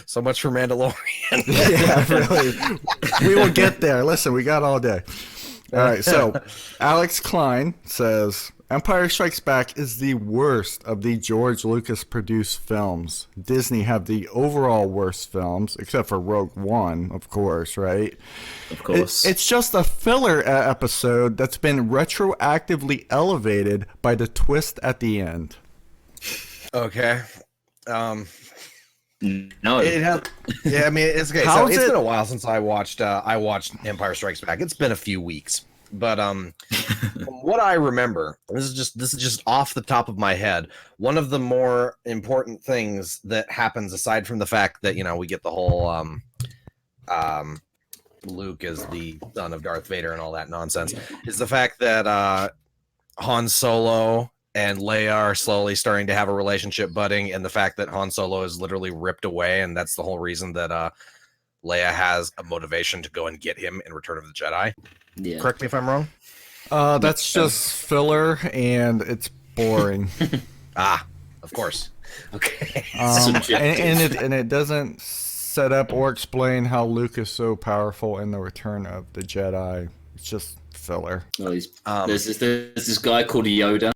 So much for Mandalorian. Yeah, really. We will get there. Listen, we got all day. All right, so Alex Klein says, Empire Strikes Back is the worst of the George Lucas produced films. Disney have the overall worst films, except for Rogue One, of course, right? Of course. It's just a filler episode that's been retroactively elevated by the twist at the end. Okay. No. It has, yeah, I mean, it's okay. So it's been a while since I watched Empire Strikes Back. It's been a few weeks, but from what I remember, this is just off the top of my head. One of the more important things that happens, aside from the fact that we get the whole Luke is the son of Darth Vader and all that nonsense, is the fact that Han Solo and Leia are slowly starting to have a relationship budding, and the fact that Han Solo is literally ripped away, and that's the whole reason that Leia has a motivation to go and get him in Return of the Jedi. Yeah. Correct me if I'm wrong. That's just filler, and it's boring. Of course. Okay. And it doesn't set up or explain how Luke is so powerful in the Return of the Jedi. It's just filler. Well, there's this guy called Yoda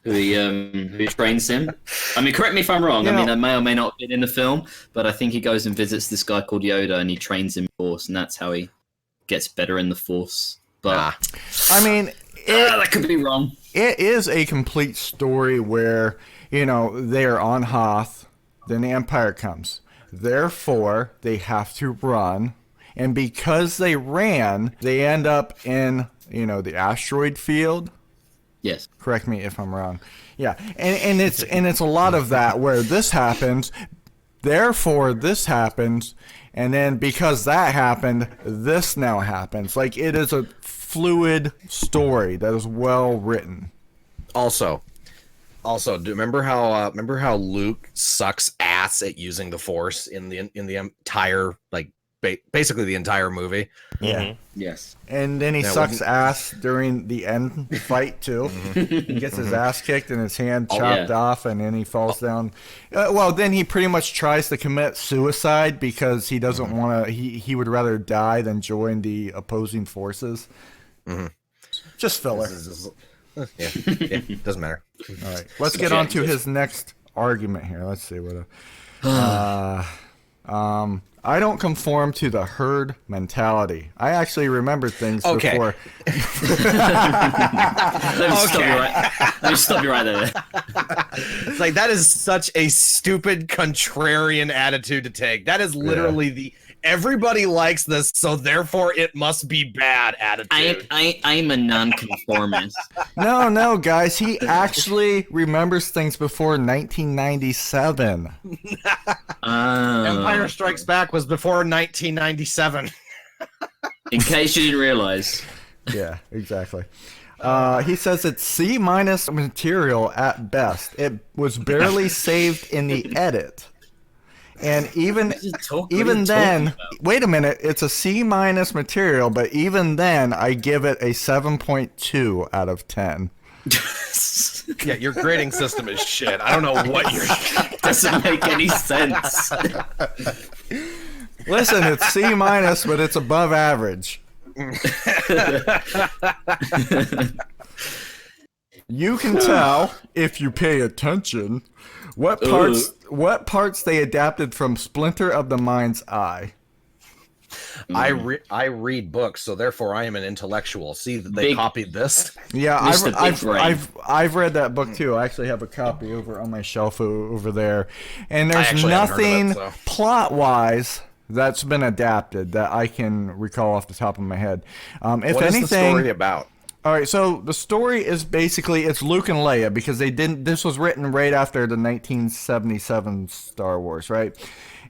who trains him. I mean, correct me if I'm wrong. I mean, that may or may not have been in the film, but I think he goes and visits this guy called Yoda, and he trains him in the Force, and that's how he gets better in the Force. But I mean, that could be wrong. It is a complete story where they are on Hoth, then the Empire comes. Therefore, they have to run, and because they ran, they end up in the asteroid field. Yes. Correct me if I'm wrong. Yeah, and it's a lot of that where this happens, therefore this happens, and then because that happened, this now happens. Like, it is a fluid story that is well written. Also, do you remember how Luke sucks ass at using the Force in the entire basically the entire movie? Yeah. Mm-hmm. Yes. And then he sucks ass during the end fight too. He gets his ass kicked and his hand chopped off, and then he falls down. Then he pretty much tries to commit suicide because he doesn't want to. He would rather die than join the opposing forces. Mm-hmm. Just filler. Yeah, doesn't matter. All right, let's get on to his next argument here. Let's see what. I don't conform to the herd mentality. I actually remembered things before. Let me stop you right there. It's like, that is such a stupid contrarian attitude to take. That is literally the everybody likes this, so therefore it must be bad attitude. I'm a nonconformist. No, guys. He actually remembers things before 1997. Empire Strikes Back was before 1997. In case you didn't realize. Yeah, exactly. He says it's C- material at best. It was barely saved in the edit. And even then, wait a minute, it's a C- material, but even then, I give it a 7.2 out of 10. Yeah, your grading system is shit. I don't know what you're... Doesn't make any sense. Listen, it's C-, but it's above average. You can tell, if you pay attention, what parts they adapted from Splinter of the Mind's Eye. I read books, so therefore I am an intellectual. See that they copied this? Yeah, I've read that book too. I actually have a copy over on my shelf over there, and there's nothing plot-wise that's been adapted that I can recall off the top of my head. If what anything, is the story about? All right, so the story is basically it's Luke and Leia, because they didn't. This was written right after the 1977 Star Wars, right?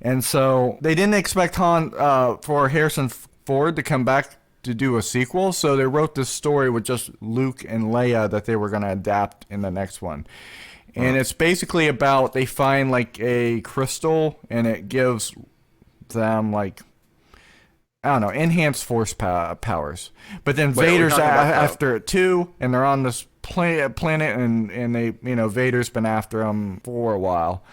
And so they didn't expect for Harrison Ford to come back to do a sequel, so they wrote this story with just Luke and Leia that they were going to adapt in the next one. And it's basically about they find like a crystal, and it gives them like, I don't know, enhanced force powers. But then Vader's after it too, and they're on this planet, and they, Vader's been after them for a while.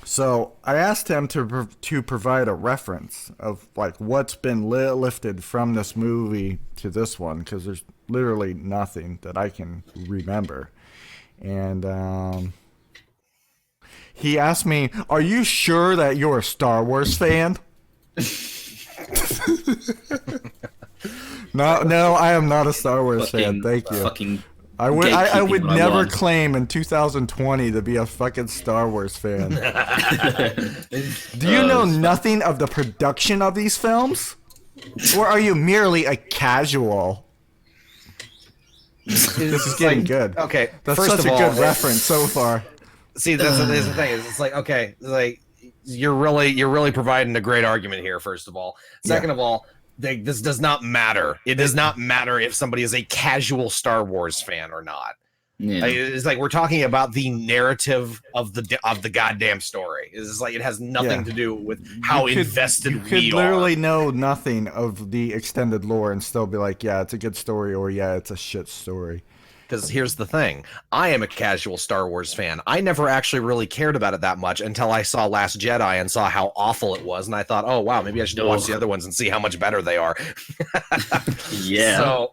So I asked him to provide a reference of like what's been lifted from this movie to this one, because there's literally nothing that I can remember. And he asked me, "Are you sure that you're a Star Wars fan?" No, I am not a Star Wars fan. Thank you. I would never claim in 2020 to be a fucking Star Wars fan. Do you know nothing of the production of these films? Or are you merely a casual? This is getting good. Okay, that's first such of a all, good reference so far. See, that's the thing. It's like, okay, like you're really providing a great argument here. First of all, second of all, this does not matter. It does not matter if somebody is a casual Star Wars fan or not. Yeah. It's like we're talking about the narrative of the goddamn story. It's like it has nothing to do with how invested we are. You could literally know nothing of the extended lore and still be like, yeah, it's a good story, or yeah, it's a shit story. Because here's the thing. I am a casual Star Wars fan. I never actually really cared about it that much until I saw Last Jedi and saw how awful it was. And I thought, oh, wow, maybe I should watch the other ones and see how much better they are. Yeah.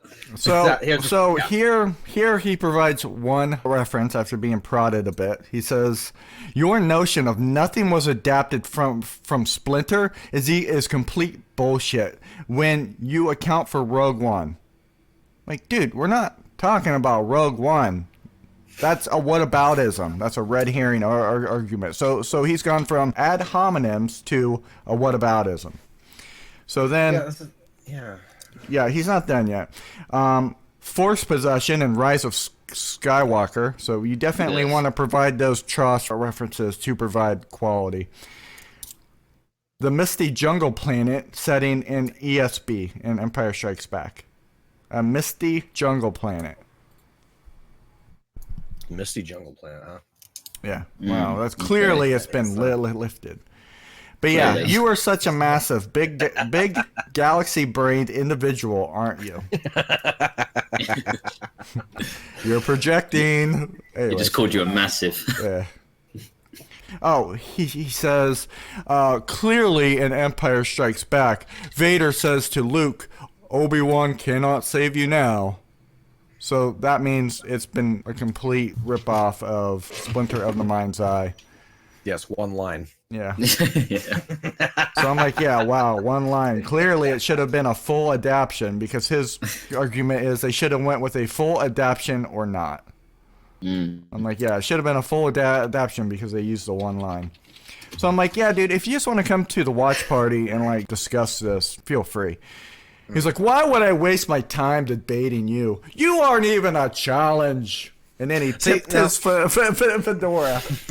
Here he provides one reference after being prodded a bit. He says, your notion of nothing was adapted from Splinter is complete bullshit when you account for Rogue One. Like, dude, we're not talking about Rogue One. That's a whataboutism. That's a red herring argument. So he's gone from ad hominems to a whataboutism. So then, yeah, he's not done yet. Force possession and rise of Skywalker. So you definitely want to provide those Tross references to provide quality. The misty jungle planet setting in ESB in Empire Strikes Back. A misty jungle planet. Misty jungle planet, huh? Yeah. Wow. That's clearly it's been lifted. But yeah, you are such a massive, big galaxy-brained individual, aren't you? You're projecting. Anyway. He just called you a massive. Yeah. Oh, he says, clearly in Empire Strikes Back, Vader says to Luke, Obi-Wan cannot save you now. So that means it's been a complete ripoff of Splinter of the Mind's Eye. Yes, one line. Yeah. So I'm like, yeah, wow, one line. Clearly it should have been a full adaptation, because his argument is they should have went with a full adaptation or not. I'm like, yeah, it should have been a full adaptation because they used the one line. So I'm like, yeah, dude, if you just want to come to the watch party and like discuss this, feel free. He's like, why would I waste my time debating you? You aren't even a challenge. And then he tipped his fedora. Here's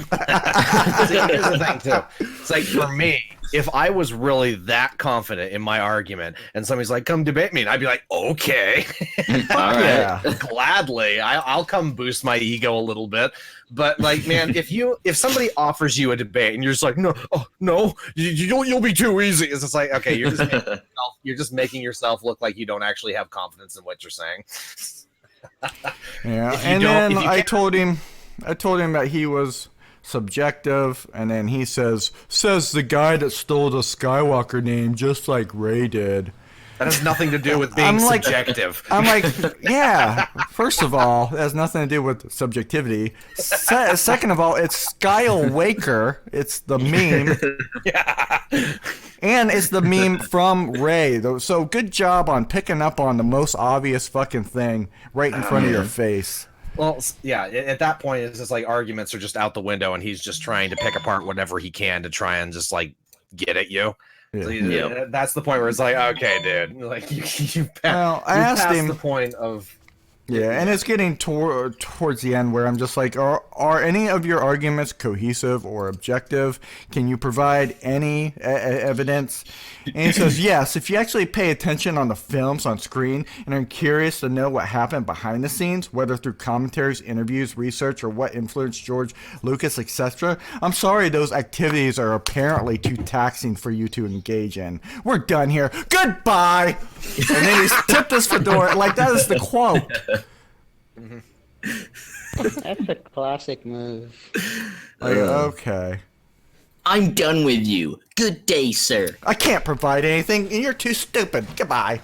the thing, too. It's like, for me, if I was really that confident in my argument and somebody's like, come debate me, and I'd be like, okay. All right. Yeah, gladly. I'll come boost my ego a little bit. But, like, man, if somebody offers you a debate and you're just like, no, you'll be too easy. It's just like, okay, you're just making yourself look like you don't actually have confidence in what you're saying. Yeah, and then I told him that he was subjective, and then he says the guy that stole the Skywalker name just like Ray did. That has nothing to do with being subjective. I'm like, yeah. First of all, it has nothing to do with subjectivity. Second of all, it's Skywalker. It's the meme. Yeah. And it's the meme from Ray. So good job on picking up on the most obvious fucking thing right in front of your face. Well, yeah, at that point, it's just like arguments are just out the window, and he's just trying to pick apart whatever he can to try and just like get at you. Yeah. So that's the point where it's like, okay, dude, like you passed him the point of. Yeah, and it's getting towards the end where I'm just like, are any of your arguments cohesive or objective? Can you provide any evidence? And he says, yes, if you actually pay attention on the films on screen and are curious to know what happened behind the scenes, whether through commentaries, interviews, research, or what influenced George Lucas, etc., I'm sorry those activities are apparently too taxing for you to engage in. We're done here. Goodbye! And then he's tipped his fedora. Like, that is the quote. That's a classic move. Like, okay. I'm done with you. Good day, sir. I can't provide anything, and you're too stupid. Goodbye.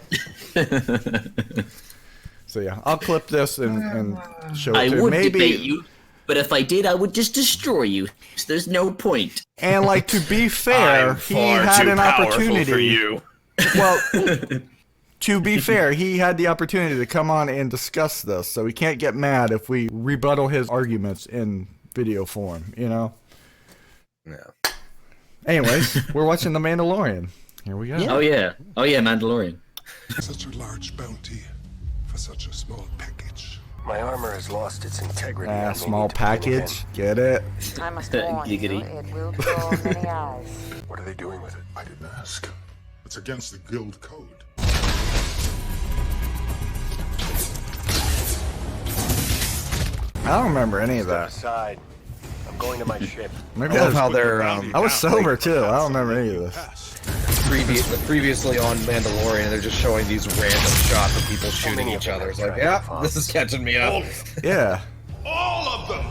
So yeah, I'll clip this and show it I to would maybe. debate you, but if I did, I would just destroy you. So there's no point. And like to be fair, he had an opportunity. For you. Well, to be fair, he had the opportunity to come on and discuss this, so he can't get mad if we rebuttal his arguments in video form, you know? Yeah. Anyways, we're watching The Mandalorian. Here we go. Oh yeah, Mandalorian. Such a large bounty for such a small package. My armor has lost its integrity. I may Small need to put it package. Get it? I must warn you, Giggity. it will draw many eyes. in. What are they doing with it? I didn't ask. It's against the guild code. I don't remember any of that. Aside. I'm going to my ship. Maybe I I love was, how they're I was sober too. I don't remember any of this. previously on Mandalorian. They're just showing these random shots of people shooting each other. It's like, yeah, this is catching me up. Yeah. All of them!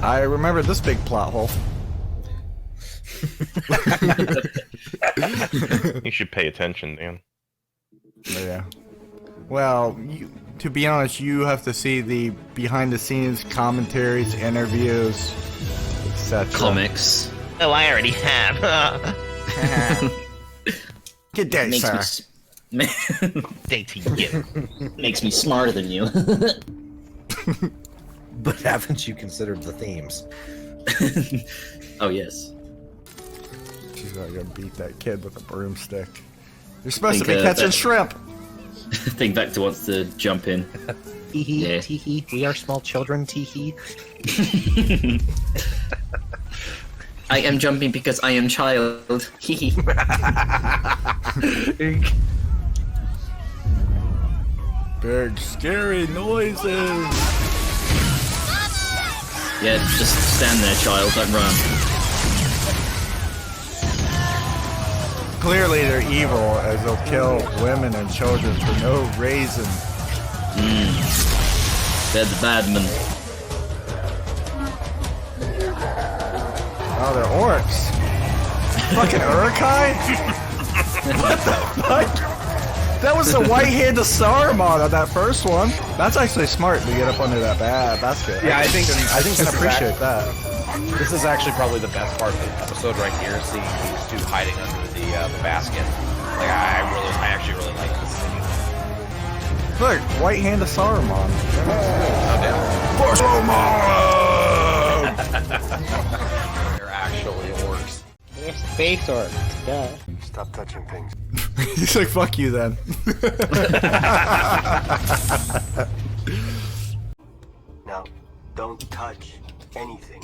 I remember this big plot hole. You should pay attention, Dan. Yeah. Well, to be honest, you have to see the behind-the-scenes commentaries, interviews, etc. Comics. Oh, I already have. Good day, Makes sir. me Day to you. makes me smarter than you. But haven't you considered the themes? Oh yes. She's not gonna beat that kid with a broomstick. You're supposed to Think, be catching that- shrimp. I think Vector wants to jump in. Tee-hee, Yeah. tee-hee. We are small children, tee-hee. I am jumping because I am child. Hee Big scary noises. Yeah, just stand there, child. Don't run. Clearly they're evil, as they'll kill women and children for no reason. They're the bad men. Oh, they're orcs. Fucking Urukai? What the fuck? That was the white-handed Saruman on that first one. That's actually smart to get up under that basket. Yeah, I think can this is appreciate that. This is actually probably the best part of the episode right here, seeing these two hiding under the basket. Like I actually really like this scene. Look, white-handed Saruman. They're actually orcs. They're space orcs, duh. Stop touching things. He's like, fuck you then. Now, don't touch anything.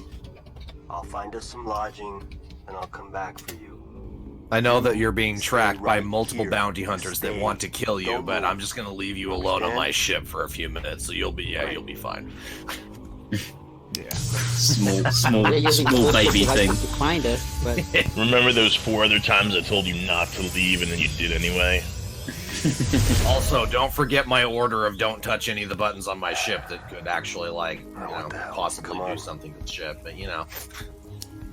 I'll find us some lodging, and I'll come back for you. I know that you're being tracked by right multiple here. bounty hunters that Stay. want to kill you, Don't but move. I'm just gonna leave you alone on my ship for a few minutes, so you'll be fine. Small They're using small baby bullshit thing. to find us, but Remember those 4 other times I told you not to leave and then you did anyway? Also, don't forget my order of don't touch any of the buttons on my ship that could actually, like, what the hell? possibly Come do on. something to the ship, but you know.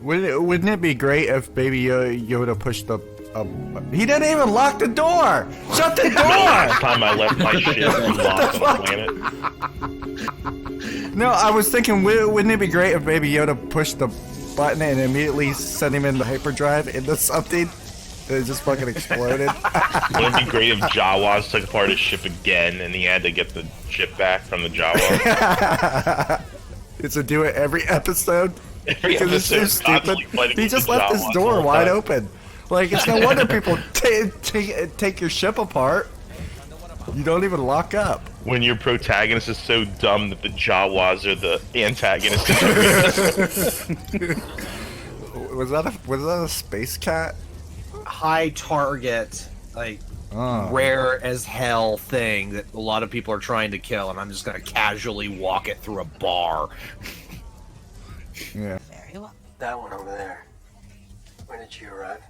Wouldn't it be great if Baby Yoda pushed the... he didn't even lock the door! Shut the Last door! time I left my ship and lost on the planet. No, I was thinking, wouldn't it be great if Baby Yoda pushed the button and immediately sent him into hyperdrive into something? And it just fucking exploded. Wouldn't it be great if Jawas took apart his ship again and he had to get the ship back from the Jawa? It's a do it every episode. Every Because it's so episode, constantly stupid. fighting He with just the left his Jawas door all the wide time. open. Like, it's no wonder people take your ship apart. You don't even lock up. When your protagonist is so dumb that the Jawas are the antagonist. Was that a space cat? High target, like, Oh. rare as hell thing that a lot of people are trying to kill, and I'm just gonna casually walk it through a bar. Yeah. That one over there. When did she arrive?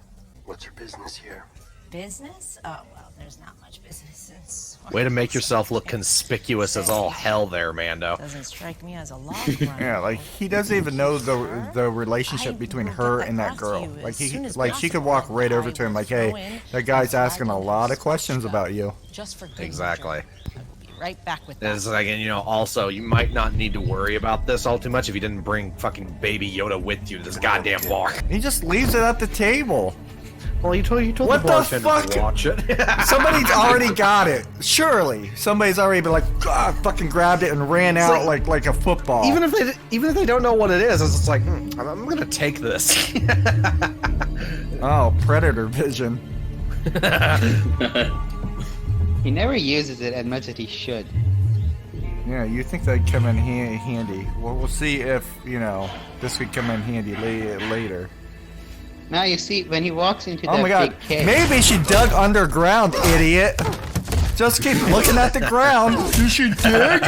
What's her business here? Business? Oh, well, there's not much business in Swarm. Way to make yourself look conspicuous as all hell there, Mando. Doesn't strike me as a log runner. Yeah, like he doesn't even know the relationship between her and that girl. Like she could walk right over to him like, hey, that guy's asking a lot of questions about you. Just for good Exactly. measure. I will be right back with that. It's like, and also, you might not need to worry about this all too much if you didn't bring fucking Baby Yoda with you to this goddamn bar. He just leaves it at the table. Well, you told What the the bartender fuck? to watch it. Somebody's already got it. Surely somebody's already been like, fucking grabbed it and ran out like a football. Even if they don't know what it is, it's just like, I'm gonna take this. Oh, predator vision. He never uses it as much as he should. Yeah, you think that'd come in handy. Well, we'll see if this could come in handy later. Now you see, when he walks into Oh that my god, big cave... maybe she dug underground, idiot! Just keep looking at the ground. Did she dig?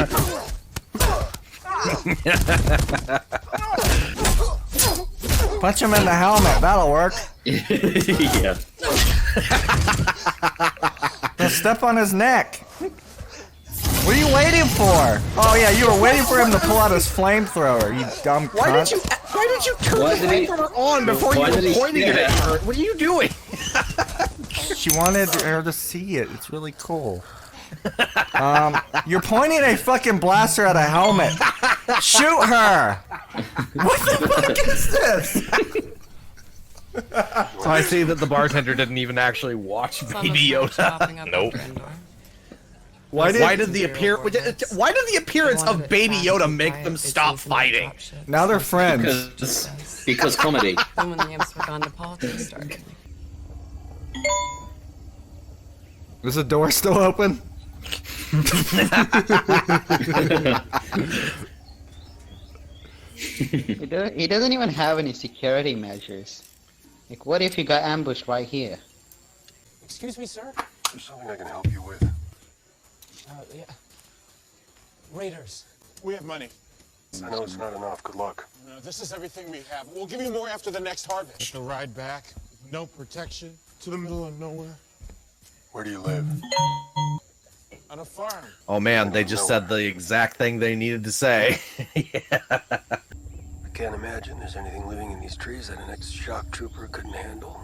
Punch him in the helmet, that'll work. Yeah. Now step on his neck. What are you waiting for? Oh yeah, you were waiting for him to pull out his flamethrower, you dumb cunt. Why did you turn Why the did he- flamethrower on before you why were did he- pointing it at yeah. her? What are you doing? She wanted her to see it. It's really cool. You're pointing a fucking blaster at a helmet. Shoot her! What the fuck is this? So I see that the bartender didn't even actually watch Baby Yoda. Nope. Why Why did the appearance of Baby Yoda make them stop fighting? Now they're friends. Because comedy. Then when the imps were gone to politics started. Is the door still open? He doesn't even have any security measures. Like, what if you got ambushed right here? Excuse me, sir? There's something I can help you with. Yeah. Raiders. We have money. I know it's not enough. Good luck. No, this is everything we have. We'll give you more after the next harvest. The ride back, no protection, to the middle of nowhere. Where do you live? On a farm. Oh man, they just said the exact thing they needed to say. I can't imagine there's anything living in these trees that an ex-shock trooper couldn't handle.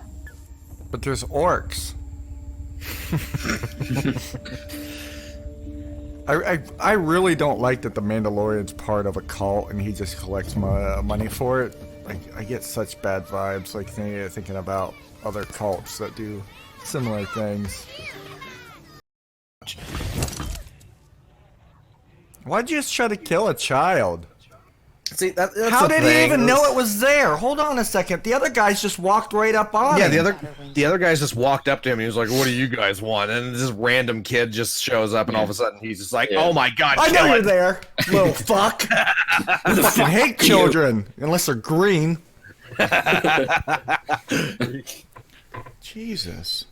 But there's orcs. I really don't like that the Mandalorian's part of a cult and he just collects money for it. I get such bad vibes, like thinking about other cults that do similar things. Why'd you just try to kill a child? See, that's How the did thing. he even know it was there? Hold on a second. The other guys just walked right up on Yeah, him. the other guys just walked up to him. And he was like, "What do you guys want?" And this random kid just shows up, and all of a sudden he's just like, "Oh my god, I know kill you're it." there, little fuck. I fucking hate children unless they're green. Jesus.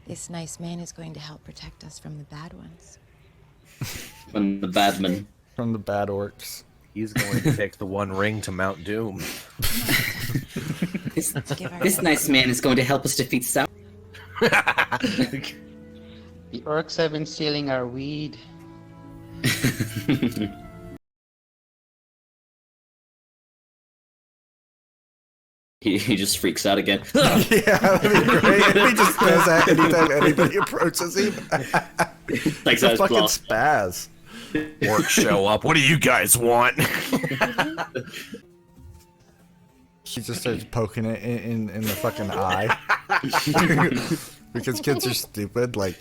This nice man is going to help protect us from the bad ones. From the badman. From the bad orcs. He's going to take the One Ring to Mount Doom. This nice man is going to help us defeat Sauron. The orcs have been stealing our weed. He just freaks out again. Yeah, that'd be great. If he just does that anytime anybody approaches him. Like a fucking spaz. Orcs show up. What do you guys want? She just starts poking it in the fucking eye. Because kids are stupid. Like,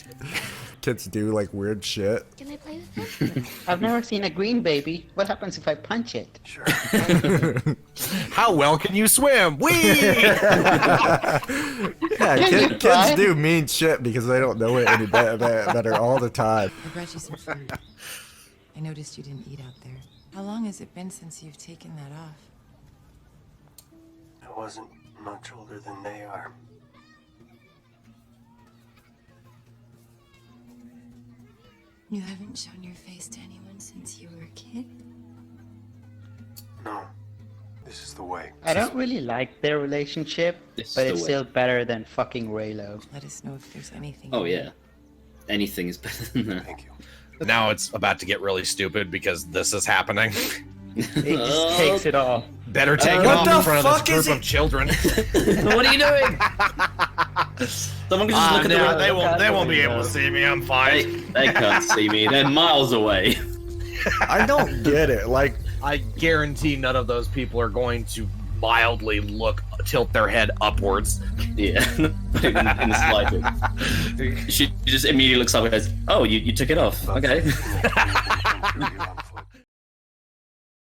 kids do like weird shit. Can I play with it? I've never seen a green baby. What happens if I punch it? Sure. How well can you swim? Whee! Yeah, kids try? do mean shit because they don't know it any better all the time. I brought you some food. I noticed you didn't eat out there. How long has it been since you've taken that off? I wasn't much older than they are. You haven't shown your face to anyone since you were a kid? No. This is the way. I don't really like their relationship, This but is it's the still way. better than fucking Raylo. Let us know if there's anything. Oh yeah, anything is better than that. Thank you. Now it's about to get really stupid because this is happening. It just takes it all. Better take it What off the in front of fuck this is group of children. What are you doing? Someone can just look at the window. They won't be able to see me. I'm fine. They can't see me. They're miles away. I don't get it. Like, I guarantee none of those people are going to mildly tilt their head upwards. Yeah, not even in the slightest. She just immediately looks up and goes, "Oh, you took it off. Okay."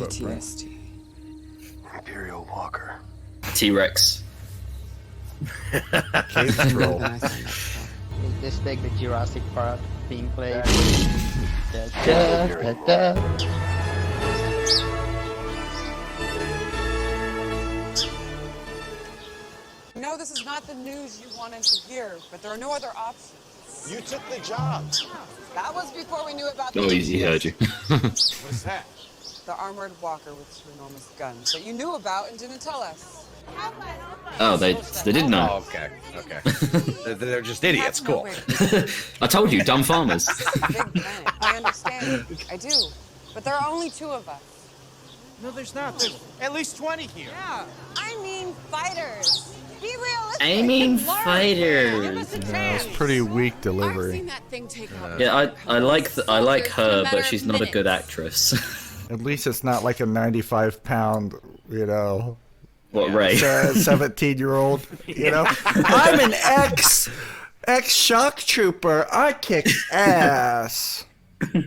PTSD. Imperial Walker. T-Rex. cave control. Just like the Jurassic Park theme play. Da, da, da, da. No, this is not the news you wanted to hear, but there are no other options. You took the job. That was before we knew about the Oh, he heard you. What's that? the armored walker with two enormous guns that you knew about and didn't tell us. Oh, they didn't know. Oh, okay. They're just idiots. Cool. I told you, dumb farmers. Big planet. I understand. I do. But there are only two of us. No, there's not. There's at least 20 here. Yeah. I mean fighters. Be realistic. I mean Learn. fighters. Give us a Yeah, chance. it's pretty weak I've delivery. seen that thing take out. Yeah, I like her, but she's not a good actress. At least it's not like a 95-pound, you know, What, Ray? 17-year-old, you know. I'm an ex-shock trooper. I kick ass.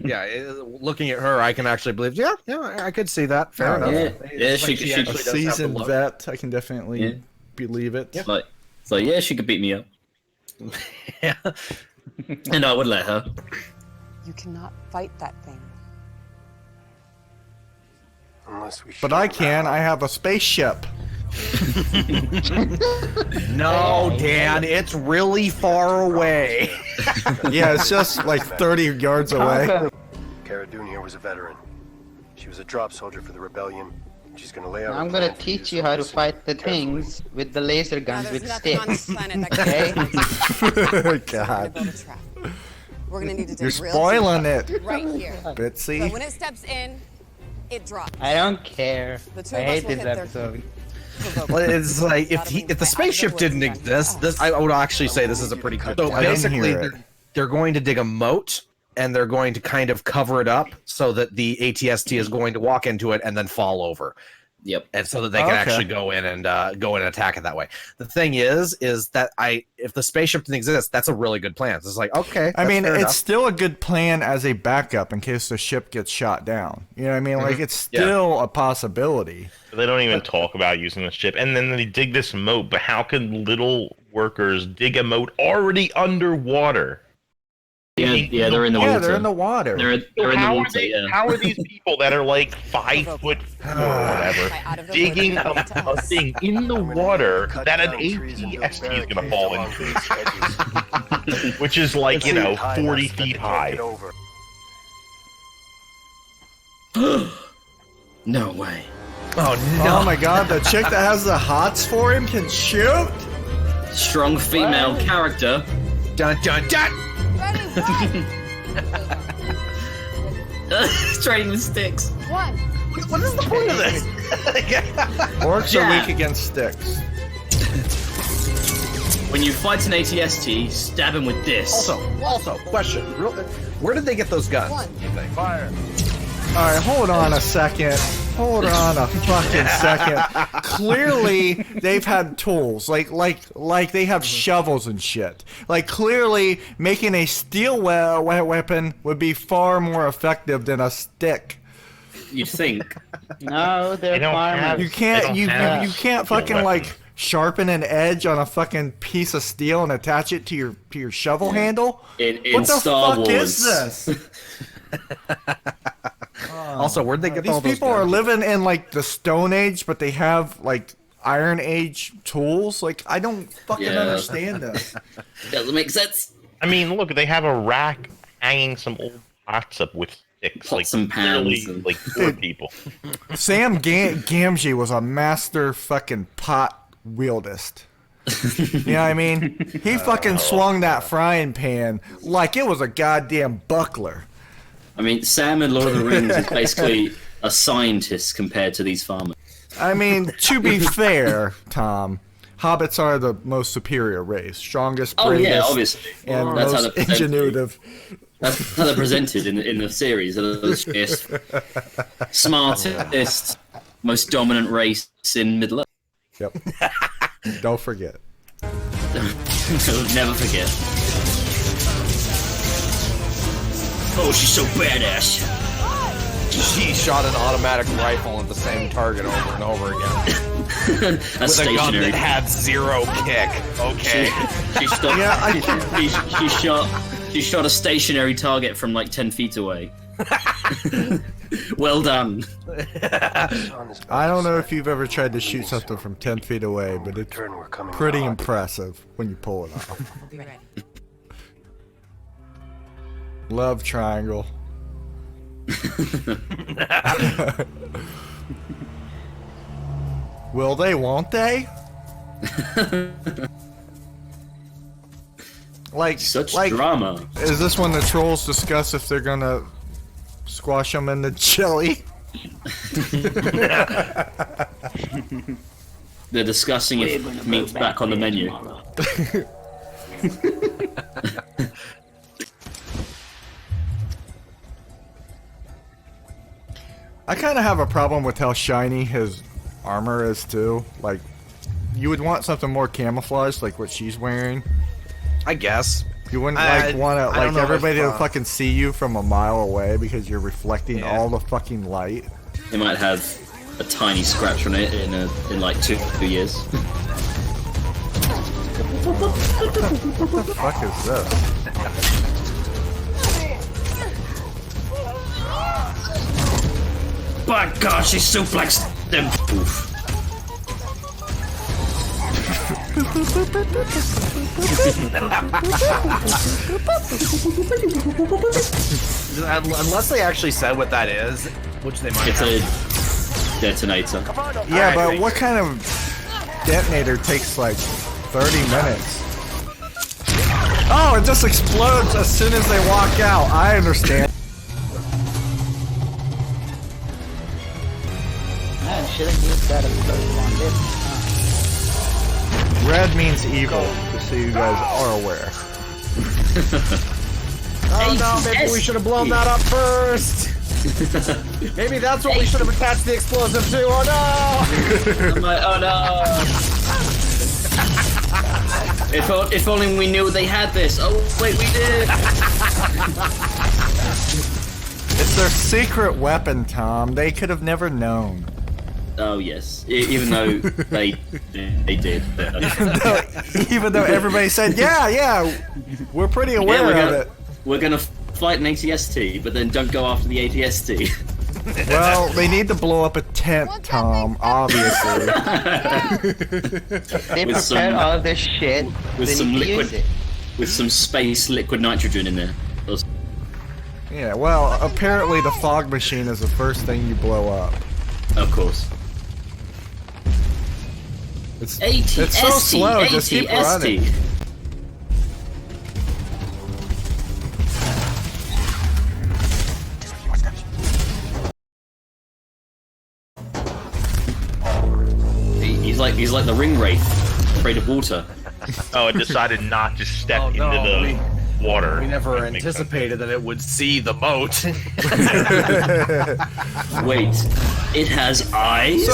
Yeah, looking at her, I can actually believe. Yeah, I could see that. Fair enough. Yeah, she actually A does have the seasoned look. vet. I can definitely Yeah. believe it. It's like, yeah, she could beat me up. Yeah. And I would let her. You cannot fight that thing. Unless we But I can. I have a spaceship. No, Dan, it's really far away. Yeah, it's just like 30 yards away. Cara Dune here was a veteran. She was a drop soldier for the rebellion. She's gonna lay out. I'm her gonna plan to teach use you how to those fight the carefully. things with the laser guns There's with nothing on this sticks. planet that Okay? God. build a trap. We're gonna need to dig You're real spoiling deep it, right here. So Bitsy. when it steps in, it drops. I don't care. The two I of us hate will this hit their episode. Well, it's like if the spaceship didn't exist, I would actually say this is a pretty good. So I didn't basically, hear it. they're going to dig a moat and they're going to kind of cover it up so that the ATST is going to walk into it and then fall over. Yep. And so that they can Okay. actually go in and attack it that way. The thing is that if the spaceship didn't exist, that's a really good plan. It's like, okay, I mean, that's fair it's enough. still a good plan as a backup in case the ship gets shot down. You know what I mean? Like, it's Yeah. still a possibility. They don't even talk about using the ship, and then they dig this moat. But how can little workers dig a moat already underwater? Yeah, they're in the water. Yeah, they're in the water. They're in the How are water, they? yeah. How are these people that are like 5 foot or whatever digging a thing in the water that an ATST is going to fall into, which is like 40 feet high? No way. Oh no! Oh my god, the chick that has the hots for him can shoot? Strong female character. Dun dun dun! Trading sticks. One. What is the point of this? Orcs Yeah. are weak against sticks. When you fight an ATST, stab him with this. Also, question: where did they get those guns? One. You think? Alright, hold on a second. Hold on a fucking second. Clearly, they've had tools. Like they have shovels and shit. Like, clearly, making a steel weapon would be far more effective than a stick. You'd think. No, they're They don't farmers. have- You can't don't you have can't steel fucking weapons. like sharpen an edge on a fucking piece of steel and attach it to your shovel handle. In What the Star fuck Wars. is this? Also, where'd they get These all those people are guns? living in like the Stone Age, but they have like Iron Age tools. Like, I don't fucking Yeah. understand this. Doesn't make sense. I mean, look, they have a rack hanging some old pots up with Six, Pots and pans literally, and- like 4 people. Sam Gamgee was a master fucking pot wieldist. You know what I mean? He fucking swung that frying pan like it was a goddamn buckler. I mean, Sam in Lord of the Rings is basically a scientist compared to these farmers. I mean, to be fair, Tom, hobbits are the most superior race, strongest, Oh bravest, yeah, obviously. and That's how most they're presented. ingenuitive. That's how they're presented in the series. They're the strongest, smartest, most dominant race in Middle Earth. Yep. Don't forget. Never forget. Oh, she's so badass. She shot an automatic rifle at the same target over and over again. With a gun that had 0 kick. Okay. She shot a stationary target from like 10 feet away. Well done. I don't know if you've ever tried to shoot something from 10 feet away, but it's pretty impressive when you pull it off. Be ready. Love triangle. Will they, won't they? Such like drama. Is this when the trolls discuss if they're gonna squash them in the jelly? They're discussing if meat's back on the menu. I kind of have a problem with how shiny his armor is too. Like, you would want something more camouflaged, like what she's wearing. I guess. You wouldn't like want to like everybody to if, fucking see you from a mile away because you're reflecting all the fucking light. They might have a tiny scratch on it in like 2 years. What the fuck is this? By God, she suplexed them. Oof. Unless they actually said what that is, which they might. It's a detonator. Yeah, but what kind of detonator takes like 30 minutes? Oh, it just explodes as soon as they walk out. I understand. Man, should have used that episode one, didn't Red means evil, just so you guys are aware. Oh no, maybe we should have blown that up first. Maybe that's what we should have attached the explosive to. Oh no! Oh no! If only we knew they had this. Oh wait, we did. It's their secret weapon, Tom. They could have never known. Oh yes, even though they did. Even though everybody said, yeah, we're pretty aware of it. We're gonna fight an ATST, but then don't go after the ATST. Well, they need to blow up a tent, Tom, obviously. They prepared all this shit. With they some need to liquid, use it. with some space liquid nitrogen in there. Yeah, well, apparently the fog machine is the first thing you blow up. Of course. It's ATST, so slow, just keep running. He's like the ring wraith, afraid of water. Oh, it decided not to step into the water. We never anticipated that it would see the moat. Wait, it has eyes? So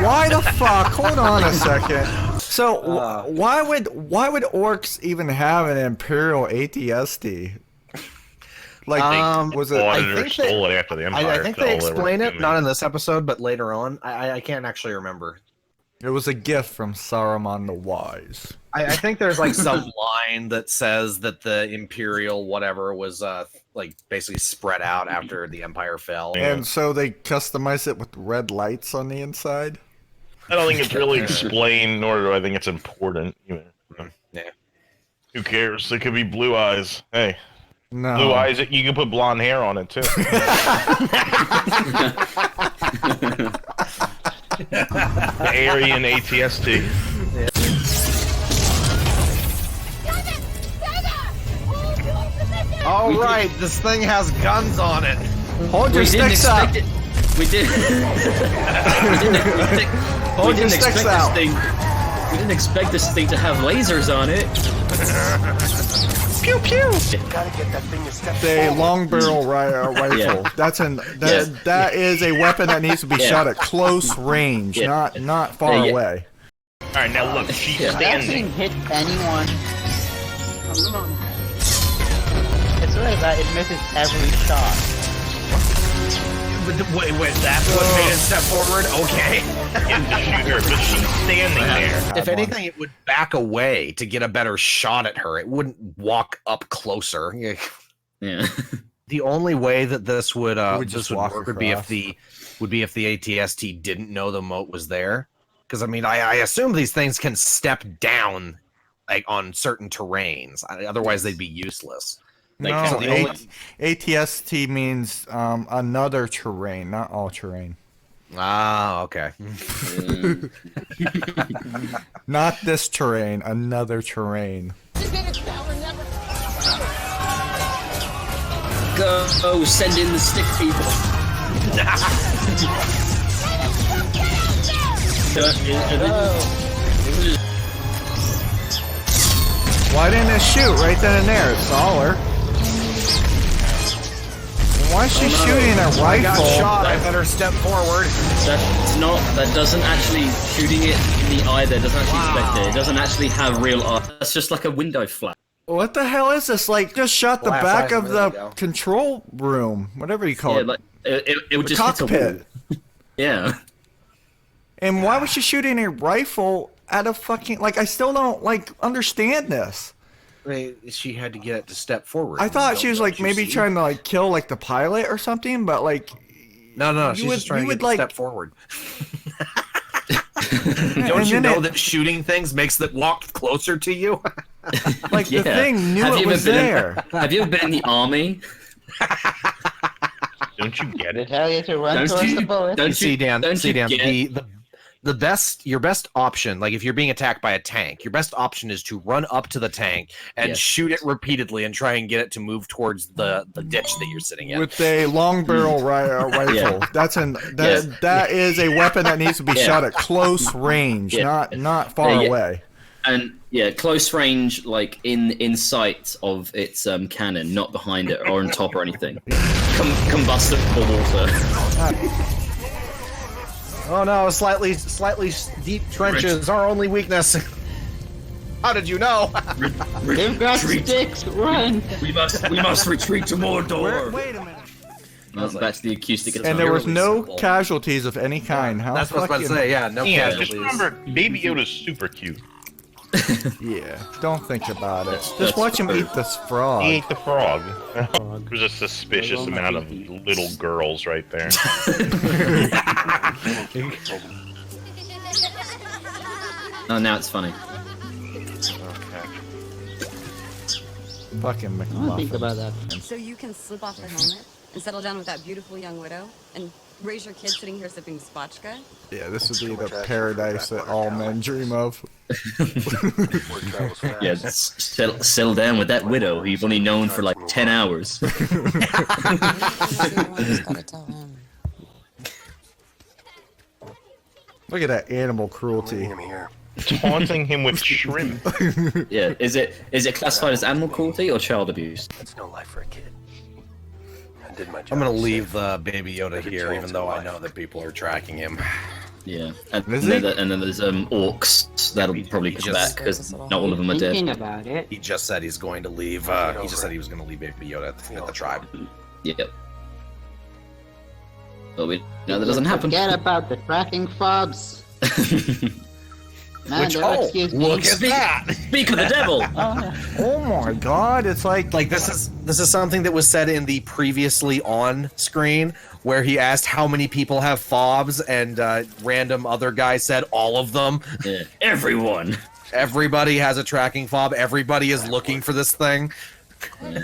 why the fuck? Hold on a second. So why would orcs even have an Imperial ATST? Like, was it? I think stole it after the Empire. I think they explain it, not in this episode, but later on. I can't actually remember. It was a gift from Saruman the Wise. I think there's like some line that says that the Imperial whatever was like basically spread out after the Empire fell. And so they customized it with red lights on the inside? I don't think it's really explained, nor do I think it's important. Yeah. Who cares? It could be blue eyes. Hey. No. Blue eyes. You can put blonde hair on it too. The Aryan ATST. All right, this thing has guns on it. Hold your sticks up. We didn't expect this thing. We didn't expect this thing to have lasers on it. Pew pew. Gotta get that thing to step A forward. long barrel rifle. Yeah. That is a weapon that needs to be shot at close range, not far away. All right, now look, she's That standing. thing hit anyone. It's really that it misses every shot. Wait, that's what made it step forward? Okay. To shoot her, but she's standing there. If anything, it would back away to get a better shot at her. It wouldn't walk up closer. Yeah. The only way that this would just this would walk work would be if across. the ATST didn't know the moat was there. Because I mean, I assume these things can step down like on certain terrains. Otherwise, they'd be useless. Like, No, so the only- ATST means another terrain, not all terrain. Ah, okay. Not this terrain, another terrain. Go send in the stick people. Why didn't it shoot right then and there? It's Dollar. Why is she shooting a rifle? I got shot. I better step forward. That doesn't actually shooting it in the eye there doesn't actually affect it. It doesn't actually have real eye. That's just like a window flash. What the hell is this? Like, just shot the Glass back eyes, of there the we go. control room, whatever you call Yeah, it. like it would The just hit a cockpit. wall. Yeah. And why was she shooting a rifle at a fucking, like, I still don't, like, understand this. She had to get it to step forward. I thought she was, like, Don't you maybe see? trying to, like, kill, like, the pilot or something, but, like... No, she's just trying to get to step forward. Don't you know that shooting things makes them walk closer to you? Like, the thing knew it was there. Have you ever been in the army? Don't you get it? Tell you to run towards the bullet. See, Dan, your best option, like if you're being attacked by a tank, your best option is to run up to the tank and shoot it repeatedly and try and get it to move towards the ditch that you're sitting in. With a long barrel rifle. Yeah. That is a weapon that needs to be shot at close range, not far away. And close range, like in sight of its cannon, not behind it or on top or anything. Combustible water. Oh no, slightly deep trenches, our only weakness. How did you know? They've got sticks, run! We must retreat to Mordor. Wait a minute. That's the acoustic guitar. And there was no casualties of any kind. How That's what I was about to say, yeah, no Yeah, casualties. just remember, Baby Yoda's super cute. Yeah, don't think about it. Just watch him eat this frog. He ate the frog. There's a suspicious amount of little girls right there. Oh, now it's funny. Fucking I'll think McMuffin. about that. So you can slip off the helmet and settle down with that beautiful young widow and raise your kid sitting here sipping spatchka? Yeah, this would be the paradise that all men dream of. Yeah, settle down with that widow who you've only known for like 10 hours. Look at that animal cruelty. Taunting him with shrimp. Yeah, is it classified as animal cruelty or child abuse? It's no life for a kid. I did my job. I'm gonna leave Baby Yoda here, even though I know that people are tracking him. Yeah, and then there's orcs that'll probably come back because not all of them are Thinking dead. about it. He just said he's going to leave. He just said he was going to leave Baby Yoda at the tribe. Yep. But we know that doesn't happen. Forget about the tracking fobs. Man, excuse me. Look at that! Speak of the devil. Oh my god, it's like this is something that was said in the previously on screen where he asked how many people have fobs and random other guy said all of them. Yeah. Everyone. Everybody has a tracking fob. Everybody is looking for this thing.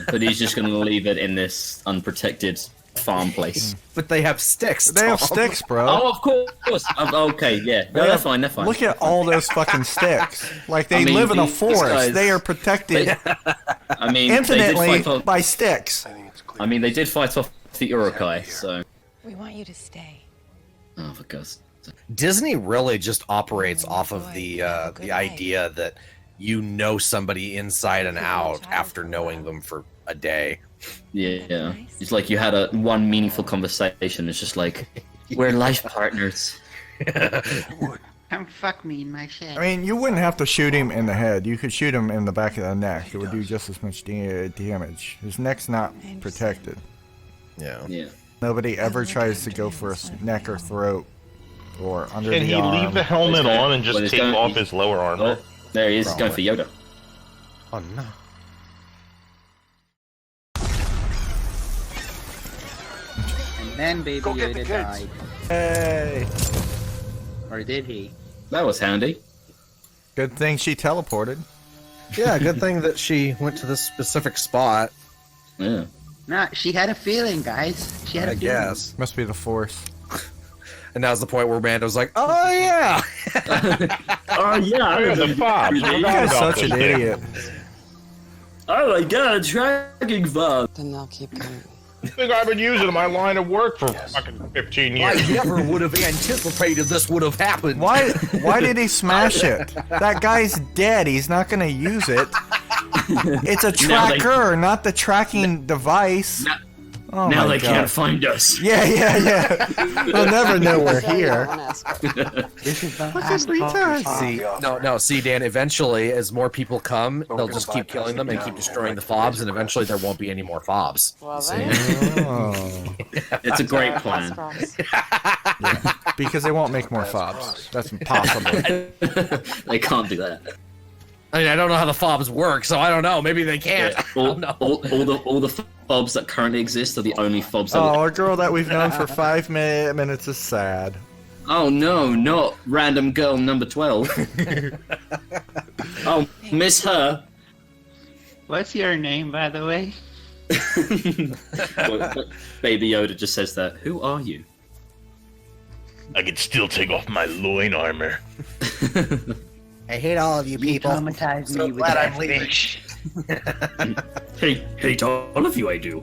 But he's just going to leave it in this unprotected farm place. But they have sticks. They have Tom. sticks, bro. Oh, of course. Okay, yeah. No, they're fine. They're fine. Look at all those fucking sticks. Like they I mean, live in a these forest. guys- They are protected I mean, infinitely they did fight off, by sticks. I mean, they did fight off the Urukai, so. We want you to stay. Oh, for God's sake. Disney really just operates off of the idea that you know somebody inside and out after knowing them for a day. Yeah. It's like you had one meaningful conversation. It's just like, we're life partners. Come fuck me in my shed. I mean, you wouldn't have to shoot him in the head. You could shoot him in the back of the neck. It would do just as much damage. His neck's not protected. Yeah. Yeah. Nobody ever tries to go for a neck or throat or under Can the he arm. leave the helmet on and Well, just he's take going- off his lower armor? Oh, there he is. He's going for Yoda. Oh no. And then Baby Yoda died. Hey! Or did he? That was handy. Good thing she teleported. Yeah, good thing that she went to this specific spot. Yeah. Nah, she had a feeling, guys. She had a I feeling. guess. Must be the Force. And now's the point where Mando's like, "Oh yeah." Oh, yeah. Where are the fobs? You guys such an idiot. Oh my god, tracking fob. Then they'll keep coming. I think I've been using my line of work for fucking 15 I years. never would have anticipated this would have happened. Why did he smash it? That guy's dead. He's not gonna use it. It's a tracker, not the tracking device. Oh Now my they God. can't find us. Yeah. They'll never know we're here. This is the Look at this retard. See, see, Dan. Eventually, as more people come, they'll just keep killing them and keep destroying the fobs, and eventually there won't be any more fobs. Well, See? then. Oh. It's a great plan. Yeah, because they won't make more fobs. That's impossible. They can't do that. I mean, I don't know how the fobs work, so I don't know. Maybe they can't. Yeah. All the fobs that currently exist are the only fobs that. Oh, a girl that we've known for 5 minutes is sad. Oh no, not random girl number 12. Oh, miss her. What's your name, by the way? Baby Yoda just says that. Who are you? I can still take off my loin armor. I hate all of you people. Traumatized So me with glad that I'm leaving. fish. Hate all of you, I do.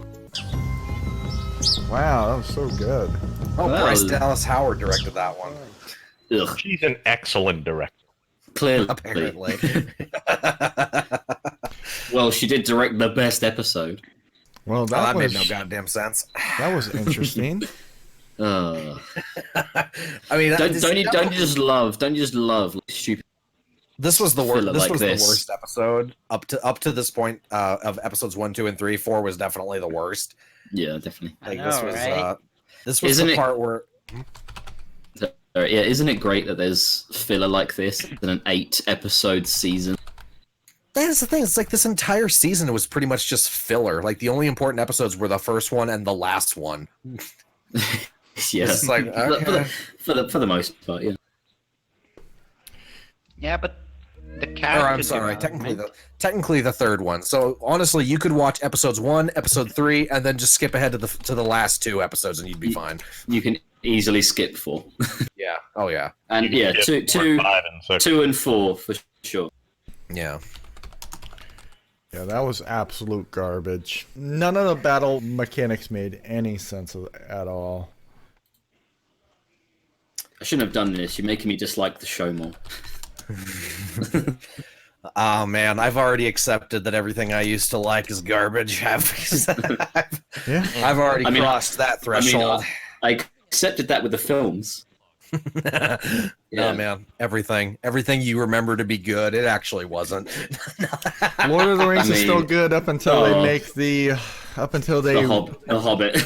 Wow, that was so good. Oh, Wow. Bryce Dallas Howard directed that one. Ugh, She's an excellent director. clearly. Apparently. Well, she did direct the best episode. Well, That that made was no goddamn sense. that was interesting. Uh, I mean, don't you just love like, stupid. This was the worst. Filler This like was this. the worst episode up to this point of episodes 1, 2, and 3. 4 was definitely the worst. Yeah, definitely. Like I this know, was right? this was Isn't the it- part where Yeah, isn't it great that there's filler like this in an 8-episode season? that's the thing. It's like this entire season was pretty much just filler. Like the only important episodes were the first one and the last one. Yeah, It's like, okay. for the most part, yeah. Yeah, but the Or character. I'm sorry, development- technically the third one. So honestly, you could watch episodes 1, episode 3, and then just skip ahead to the last 2 episodes, and you'd be fine. You can easily skip 4. Yeah. Oh yeah. And You can yeah, skip 2, 4, 5, and 6. 2 and 4 for sure. Yeah. Yeah, that was absolute garbage. None of the battle mechanics made any sense at all. I shouldn't have done this. You're making me dislike the show more. Oh man, I've already accepted that everything I used to like is garbage. Yeah. I've already I mean, crossed that threshold. I accepted that with the films. No man, everything you remember to be good, it actually wasn't. Lord of the Rings is still mean, good up until they make the The Hobbit.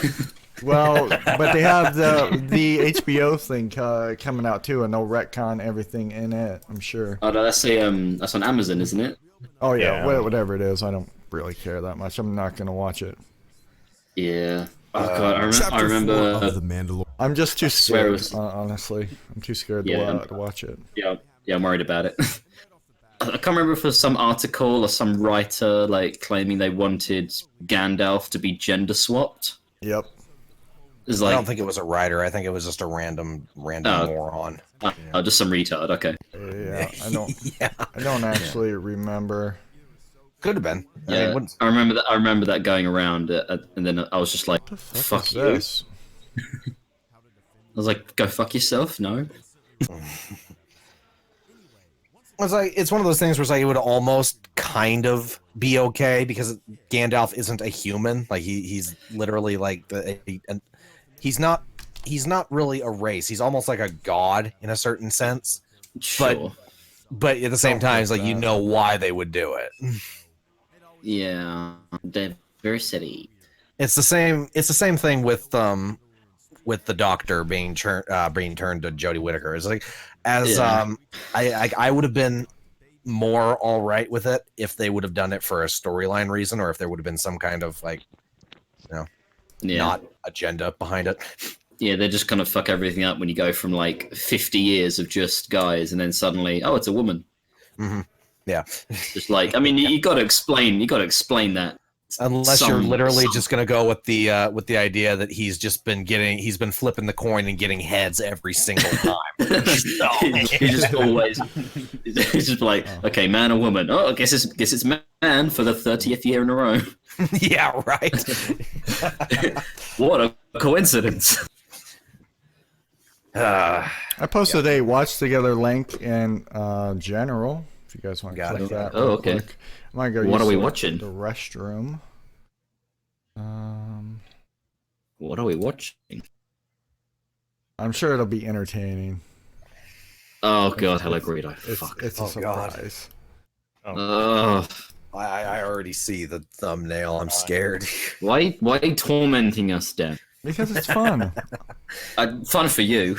Well, but they have the HBO thing coming out too, and they'll retcon everything in it. I'm sure. Oh no, that's on Amazon, isn't it? Oh yeah, Yeah. whatever it is, I don't really care that much. I'm not gonna watch it. Yeah. Oh god, I remember. of the Mandalorian. I'm just too swear it scared. was- Honestly, I'm too scared Yeah. to watch it. Yeah, I'm worried about it. I can't remember if it was some article or some writer like claiming they wanted Gandalf to be gender swapped. Yep. I don't think it was a writer. I think it was just a random moron. Just some retard. Okay. Yeah, I don't actually remember. Could have been. Yeah, I remember that. I remember that going around, and then I was just like, "Fuck you." This? I was like, "Go fuck yourself." No. It's one of those things where it's like it would almost kind of be okay because Gandalf isn't a human. Like he's literally like he's not really a race. He's almost like a god in a certain sense. Sure. But at the same time, it's like you know why they would do it. Yeah, they're very silly. It's the same thing with the Doctor being turned to Jodie Whittaker. It's like I would have been more all right with it if they would have done it for a storyline reason, or if there would have been some kind of like, not agenda behind it. Yeah, they just kind of fuck everything up when you go from like 50 years of just guys, and then suddenly, oh, it's a woman. Mm-hmm. Yeah, just like you got to explain that. Unless you're literally just gonna go with the idea that he's been flipping the coin and getting heads every single time. He's just always he's just like, okay, man or woman. Oh, I guess it's man for the 30th year in a row. Yeah, right. What a coincidence. I posted a watch together link in general. If you guys want to click that. Oh, okay. Quick. I might go. What are we watching? The restroom. What are we watching? I'm sure it'll be entertaining. Oh god, hello Greedo. It's a surprise. Oh. I already see the thumbnail. I'm scared. Why are you tormenting us, Dan? Because it's fun. Fun for you.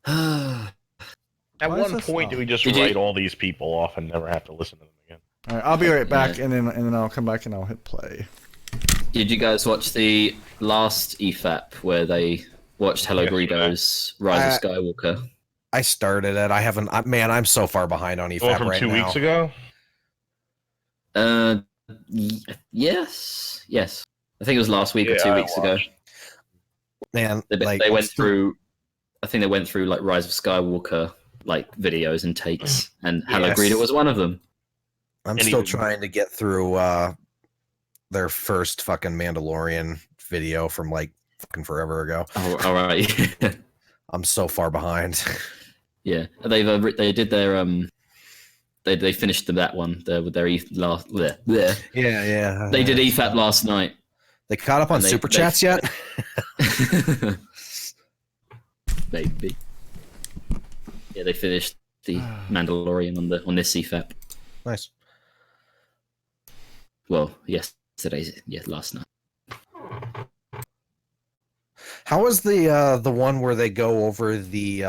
At one point, do we just write all these people off and never have to listen to them again? All right, I'll be right back, and then I'll come back and I'll hit play. Did you guys watch the last EFAP where they watched Hello Greedo's Rise of Skywalker? I started it. I haven't. Man, I'm so far behind on EFAP from right 2 weeks now. ago. Yes. I think it was last week or 2 weeks ago. Man, they went through. I think they went through like Rise of Skywalker like videos and takes, and Hello Greedo was one of them. I'm still trying to get through their first fucking Mandalorian video from like fucking forever ago. Oh, all right. I'm so far behind. Yeah, they did their they finished that one with their last. Yeah. They did EFAP last night. They caught up on super chats yet? Maybe. Yeah, they finished the Mandalorian on this EFAP. Nice. Well, last night. How was the one where they go over the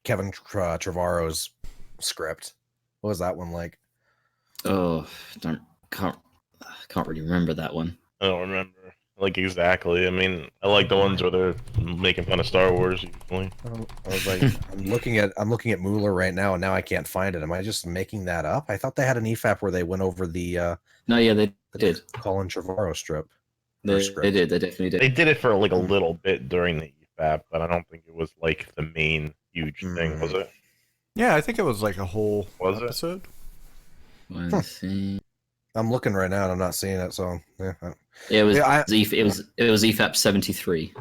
Kevin Trevorrow's script? What was that one like? Oh, can't really remember that one. I don't remember like exactly. I mean, I like the ones where they're making fun of Star Wars usually. I was like, I'm looking at Mueller right now, and now I can't find it. Am I just making that up? I thought they had an EFAP where they went over the. No, yeah, they did. Colin Trevorrow strip. They did. They definitely did. They did it for like a little bit during the EFAP, but I don't think it was like the main huge thing, was it? Yeah, I think it was like a whole episode. Let's see. I'm looking right now and I'm not seeing it, so yeah. It was EFAP 73.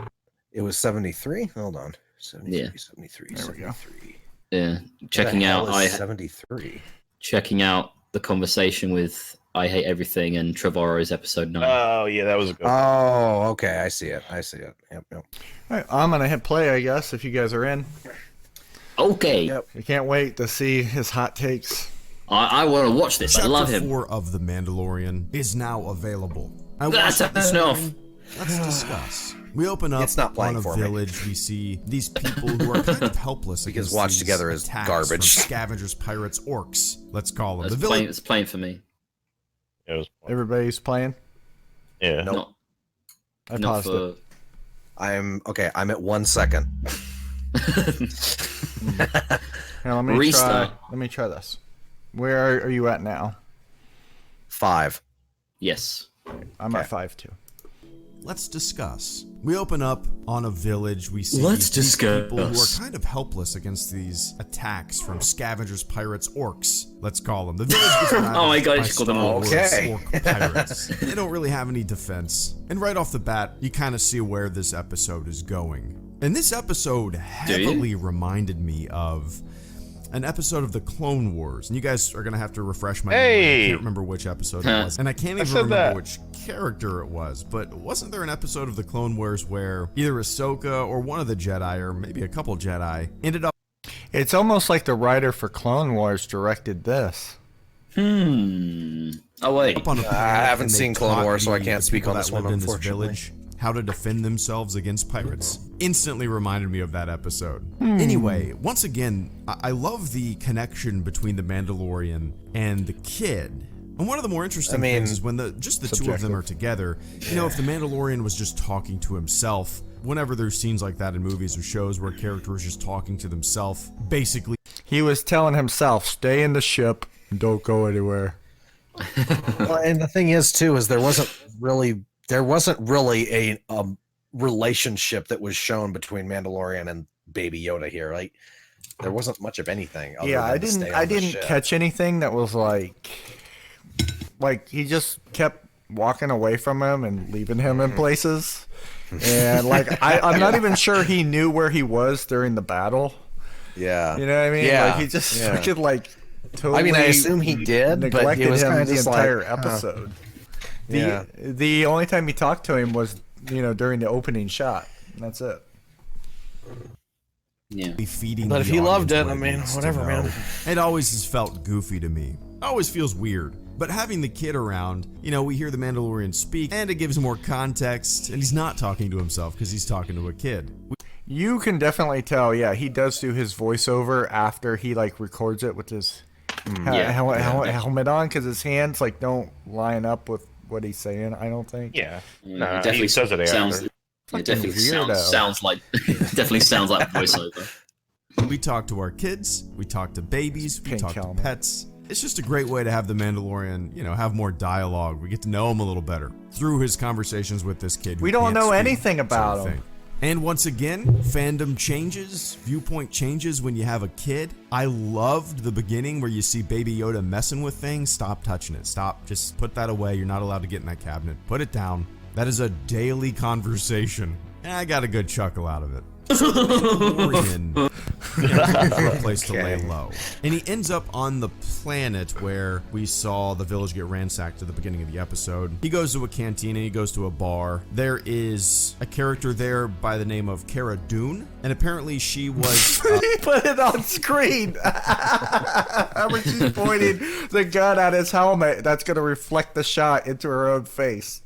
It was 73? Hold on. 73, Yeah. 73, there 73. Yeah. Checking out 73. Checking out the conversation with I Hate Everything and Trevorrow's episode 9. Oh yeah, that was a good one. Oh, okay, I see it. Yep. All right, I'm gonna hit play, I guess, if you guys are in. Okay. Yep. I can't wait to see his hot takes. I want to watch this. I love him. Chapter 4 of The Mandalorian is now available. That's enough. Let's discuss. We open up on a village. We see these people who are kind of helpless because against Watch these Together is attacks garbage. from scavengers, pirates, orcs. Let's call them. It's playing for me. It was Everybody's playing? Yeah. Nope. I paused it. I'm at 1 second. Here, let me Restart. Let me try this. Where are you at now? 5. Yes. I'm at 5 too. Let's discuss. We open up on a village. We see Let's these discuss. people who are kind of helpless against these attacks from scavengers, pirates, orcs. Let's call them. The village gets ravaged Oh my God, you by should call them Star orcs. Wars Okay. orc pirates. They don't really have any defense. And right off the bat, you kind of see where this episode is going. And this episode heavily reminded me of an episode of the Clone Wars, and you guys are gonna have to refresh my memory. I can't remember which episode it was, and I can't even remember which character it was. But wasn't there an episode of the Clone Wars where either Ahsoka or one of the Jedi, or maybe a couple Jedi, ended up? It's almost like the writer for Clone Wars directed this. Oh wait. Up on a planet, I haven't and they seen Clone taught Wars, so I the can't speak people on that this one, lived in this unfortunately. village how to defend themselves against pirates. Instantly reminded me of that episode. Anyway, once again, I love the connection between the Mandalorian and the kid. And one of the more interesting things is when the two of them are together. You know, if the Mandalorian was just talking to himself, whenever there's scenes like that in movies or shows where a character is just talking to themselves, basically, He was telling himself, "Stay in the ship, don't go anywhere." Well, and the thing is too is there wasn't really a relationship that was shown between Mandalorian and Baby Yoda here. Like there wasn't much of anything. Other Yeah, than I didn't catch anything that was like he just kept walking away from him and leaving him in places, and like I'm not even sure he knew where he was during the battle. Yeah, you know what I mean? Yeah, like he just freaking like totally. I mean, I assume he did, but neglected it was him kind of the just entire like, episode. Yeah. The only time he talked to him was during the opening shot. And that's it. Yeah. Feeding But the if he loved audience it, what I mean, needs to whatever, know. man. It always has felt goofy to me. Always feels weird. But having the kid around, we hear the Mandalorian speak, and it gives more context, and he's not talking to himself because he's talking to a kid. You can definitely tell, he does do his voiceover after he records it with his helmet on, because his hands don't line up with what he's saying. I don't think. Yeah, no, definitely says it sounds. after. It definitely sounds like definitely sounds like voiceover. We talk to our kids, we talk to babies, we talk to pets. It's just a great way to have the Mandalorian, have more dialogue. We get to know him a little better through his conversations with this kid. We don't know anything about him. And once again, fandom changes, viewpoint changes when you have a kid. I loved the beginning where you see Baby Yoda messing with things. Stop touching it. Stop. Just put that away. You're not allowed to get in that cabinet. Put it down. That is a daily conversation. And I got a good chuckle out of it. Mandalorian, a place to lay low. And he ends up on the planet where we saw the village get ransacked at the beginning of the episode. He goes to a cantina, he goes to a bar. There is a character there by the name of Cara Dune, and apparently she was... He put it on screen. When she's pointing the gun at his helmet, that's going to reflect the shot into her own face.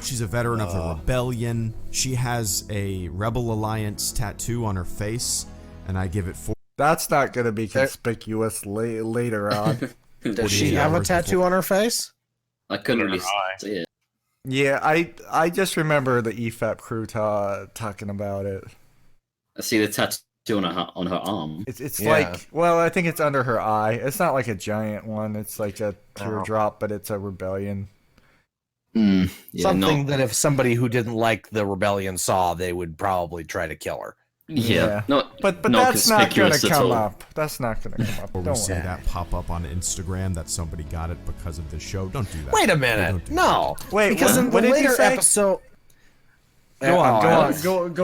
She's a veteran of the rebellion. She has a Rebel Alliance tattoo on her face, and I give it 4. That's not going to be conspicuous later on. Does she have a tattoo on her face? I couldn't really see it. Yeah, I just remember the EFAP crew talking about it. I see the tattoo on her arm. It's like, well, I think it's under her eye. It's not like a giant one. It's like a teardrop, but it's a rebellion. Something that if somebody who didn't like the rebellion saw, they would probably try to kill her. Yeah. But that's not going to come up. That's not going to come up. Or we Don't see worry. that pop up on Instagram that somebody got it because of this show. Don't do that. Wait a minute. No. Wait, because in the what did you later say? episode. Go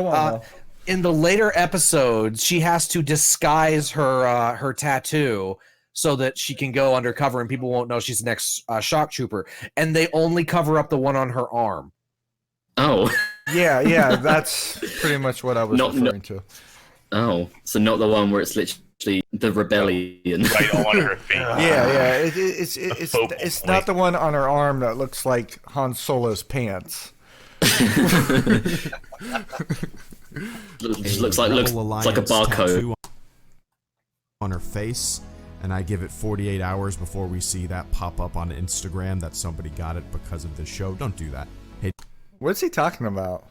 on. In the later episodes, she has to disguise her tattoo so that she can go undercover and people won't know she's the next shock trooper. And they only cover up the one on her arm. Oh. Yeah, that's pretty much what I was referring to. Oh, so not the one where it's literally the rebellion. Right on her face. Yeah. It's not the one on her arm that looks like Han Solo's pants. looks like a barcode on her face, and I give it 48 hours before we see that pop up on Instagram that somebody got it because of this show. Don't do that. Hey, what's he talking about?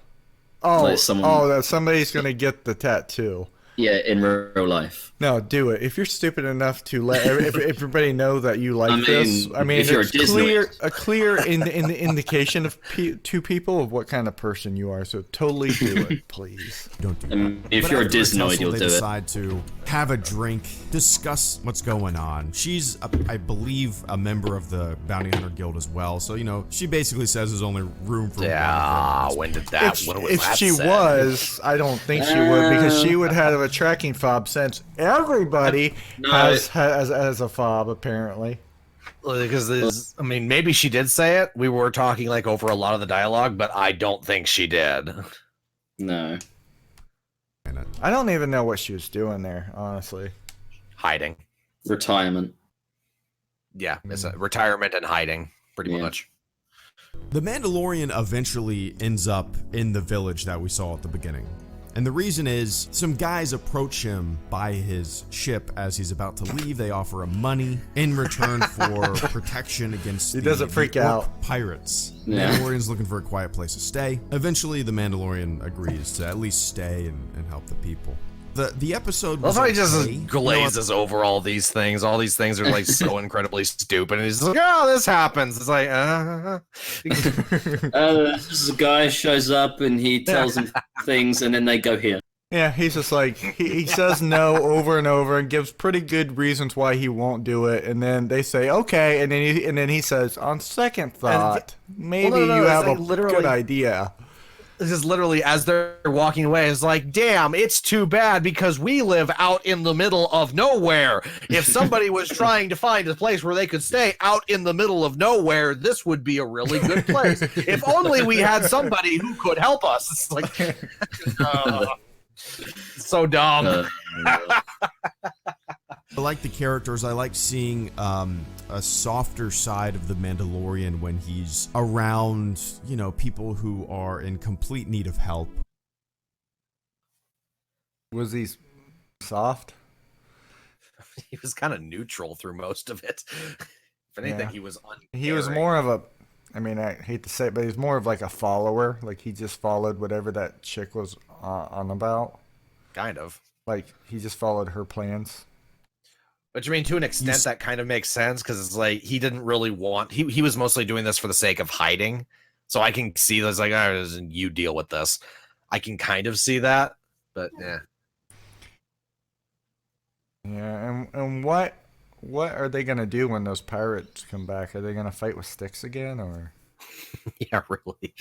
Oh, Like someone- that somebody's gonna get the tattoo. Yeah, in real life. No, do it. If you're stupid enough to let everybody know that you like this, I mean, if you're it's a clear indication of to people of what kind of person you are. So totally do it, please. Don't do that. If But you're a after Disnoid, tussle, you'll they do it. decide to have a drink, discuss what's going on. She's, I believe, a member of the Bounty Hunter Guild as well. So, you know, she basically says there's only room for Yeah, when did that? If she was, I don't think she would, because she would have a tracking fob, since everybody has a fob apparently. Because I mean, maybe she did say it. We were talking like over a lot of the dialogue, but I don't think she did. No. I don't even know what she was doing there, honestly. Hiding. Retirement. Yeah, it's a retirement and hiding, pretty much. The Mandalorian eventually ends up in the village that we saw at the beginning. And the reason is, some guys approach him by his ship as he's about to leave. They offer him money in return for protection against He doesn't freak orc out. pirates. Yeah. Mandalorian's looking for a quiet place to stay. Eventually, the Mandalorian agrees to at least stay and help the people. The episode was That's why he okay. just glazes over all these things. All these things are like so incredibly stupid, and he's like, "Oh, this happens." It's like, This guy shows up and he tells them things, and then they go here. Yeah, he's just like, he says no over and over and gives pretty good reasons why he won't do it, and then they say okay, and then he says, on second thought, maybe you have a good idea. This is literally as they're walking away. It's like, damn, it's too bad because we live out in the middle of nowhere. If somebody was trying to find a place where they could stay out in the middle of nowhere, this would be a really good place. If only we had somebody who could help us. It's like, so dumb. I like the characters. I like seeing a softer side of the Mandalorian when he's around, you know, people who are in complete need of help. Was he soft? He was kind of neutral through most of it. If anything, Yeah. he was He was more of a, I mean, I hate to say it, but he's more of like a follower. Like he just followed whatever that chick was on about. kind of. Like he just followed her plans. But you mean, to an extent, that kind of makes sense because it's like he didn't really want. He was mostly doing this for the sake of hiding. So I can see this like, oh, you deal with this. I can kind of see that, but yeah. Yeah, and what are they gonna do when those pirates come back? Are they gonna fight with sticks again, or? Yeah, really.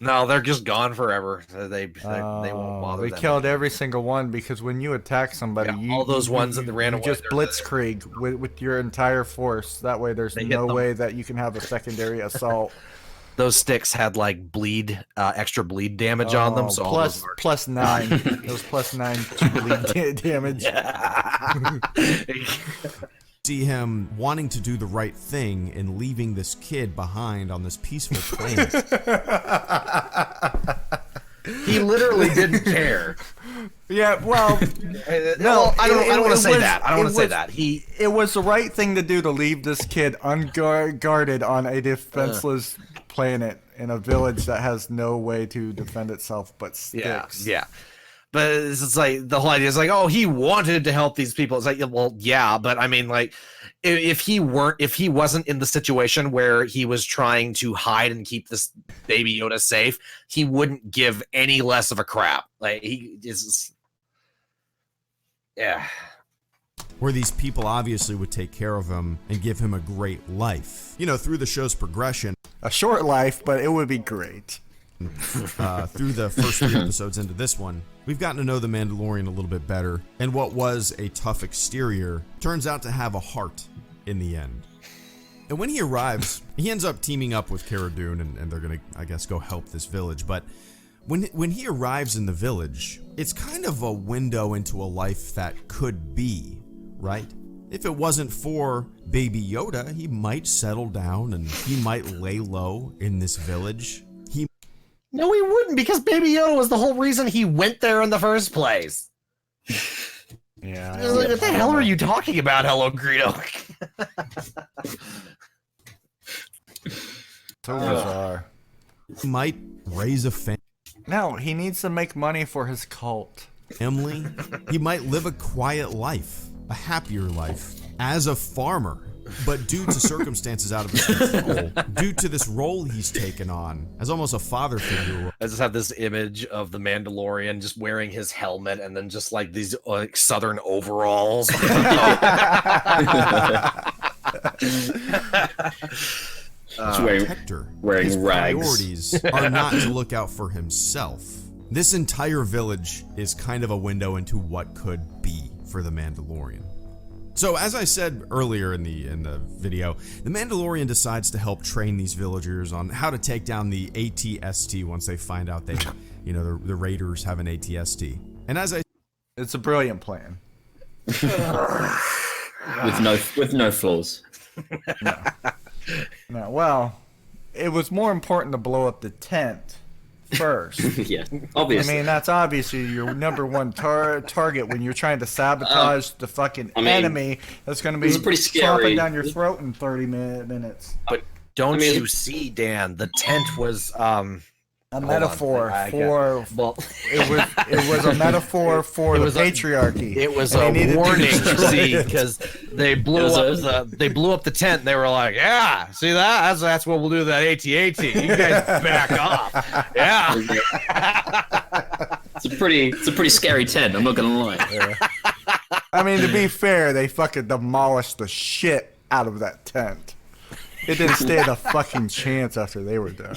No, they're just gone forever. They won't bother. They them killed anymore. every single one, because when you attack somebody, Yeah, all those ones that ran away, just they're blitzkrieg with your entire force. That way, there's They hit no them. way that you can have a secondary assault. Those sticks had like extra bleed damage on them. So all those are- plus 9. Those plus 9 bleed damage. See him wanting to do the right thing and leaving this kid behind on this peaceful planet. He literally didn't care. Yeah, well, no, I don't want to say that. I don't want to say was- that. It was the right thing to do to leave this kid unguarded on a defenseless planet in a village that has no way to defend itself but sticks. Yeah. But it's like the whole idea is like, oh, he wanted to help these people. It's like, well, yeah, but I mean, like, if he wasn't in the situation where he was trying to hide and keep this baby Yoda safe, he wouldn't give any less of a crap. Like he is, yeah. Where these people obviously would take care of him and give him a great life. You know, through the show's progression. A short life, but it would be great. Through the first 3 episodes into this one, we've gotten to know the Mandalorian a little bit better, and what was a tough exterior turns out to have a heart in the end. And when he arrives, he ends up teaming up with Cara Dune, and they're gonna, I guess, go help this village. But when he arrives in the village, it's kind of a window into a life that could be, right? If it wasn't for Baby Yoda, he might settle down and he might lay low in this village. No, he wouldn't, because Baby Yoda was the whole reason he went there in the first place. Yeah. What the hell are you talking about, Hello Greedo? So bizarre. Might raise a family. No, he needs to make money for his cult. Family. He might live a quiet life, a happier life, as a farmer. But due to circumstances out of his control, due to this role he's taken on as almost a father figure. I just have this image of the Mandalorian just wearing his helmet and then just like these like southern overalls. Wearing His rags. priorities are not to look out for himself. This entire village is kind of a window into what could be for the Mandalorian. So as I said earlier in the video, the Mandalorian decides to help train these villagers on how to take down the ATST once they find out they, you know, the raiders have an ATST. And as I, it's a brilliant plan. with no flaws. No, well, it was more important to blow up the tent first. Yeah, obviously. I mean, that's obviously your number one target when you're trying to sabotage the fucking enemy that's going to be pretty scary. chopping down your throat in 30 minutes. But don't you see, Dan? The tent was a metaphor for it was a metaphor for the patriarchy. It was a warning, see, because they blew up the tent. And they were like, "Yeah, see that? That's what we'll do to that AT-AT. You guys back off." Yeah, it's a pretty scary tent. I'm not gonna lie. I mean, to be fair, they fucking demolished the shit out of that tent. It didn't stand a fucking chance after they were done.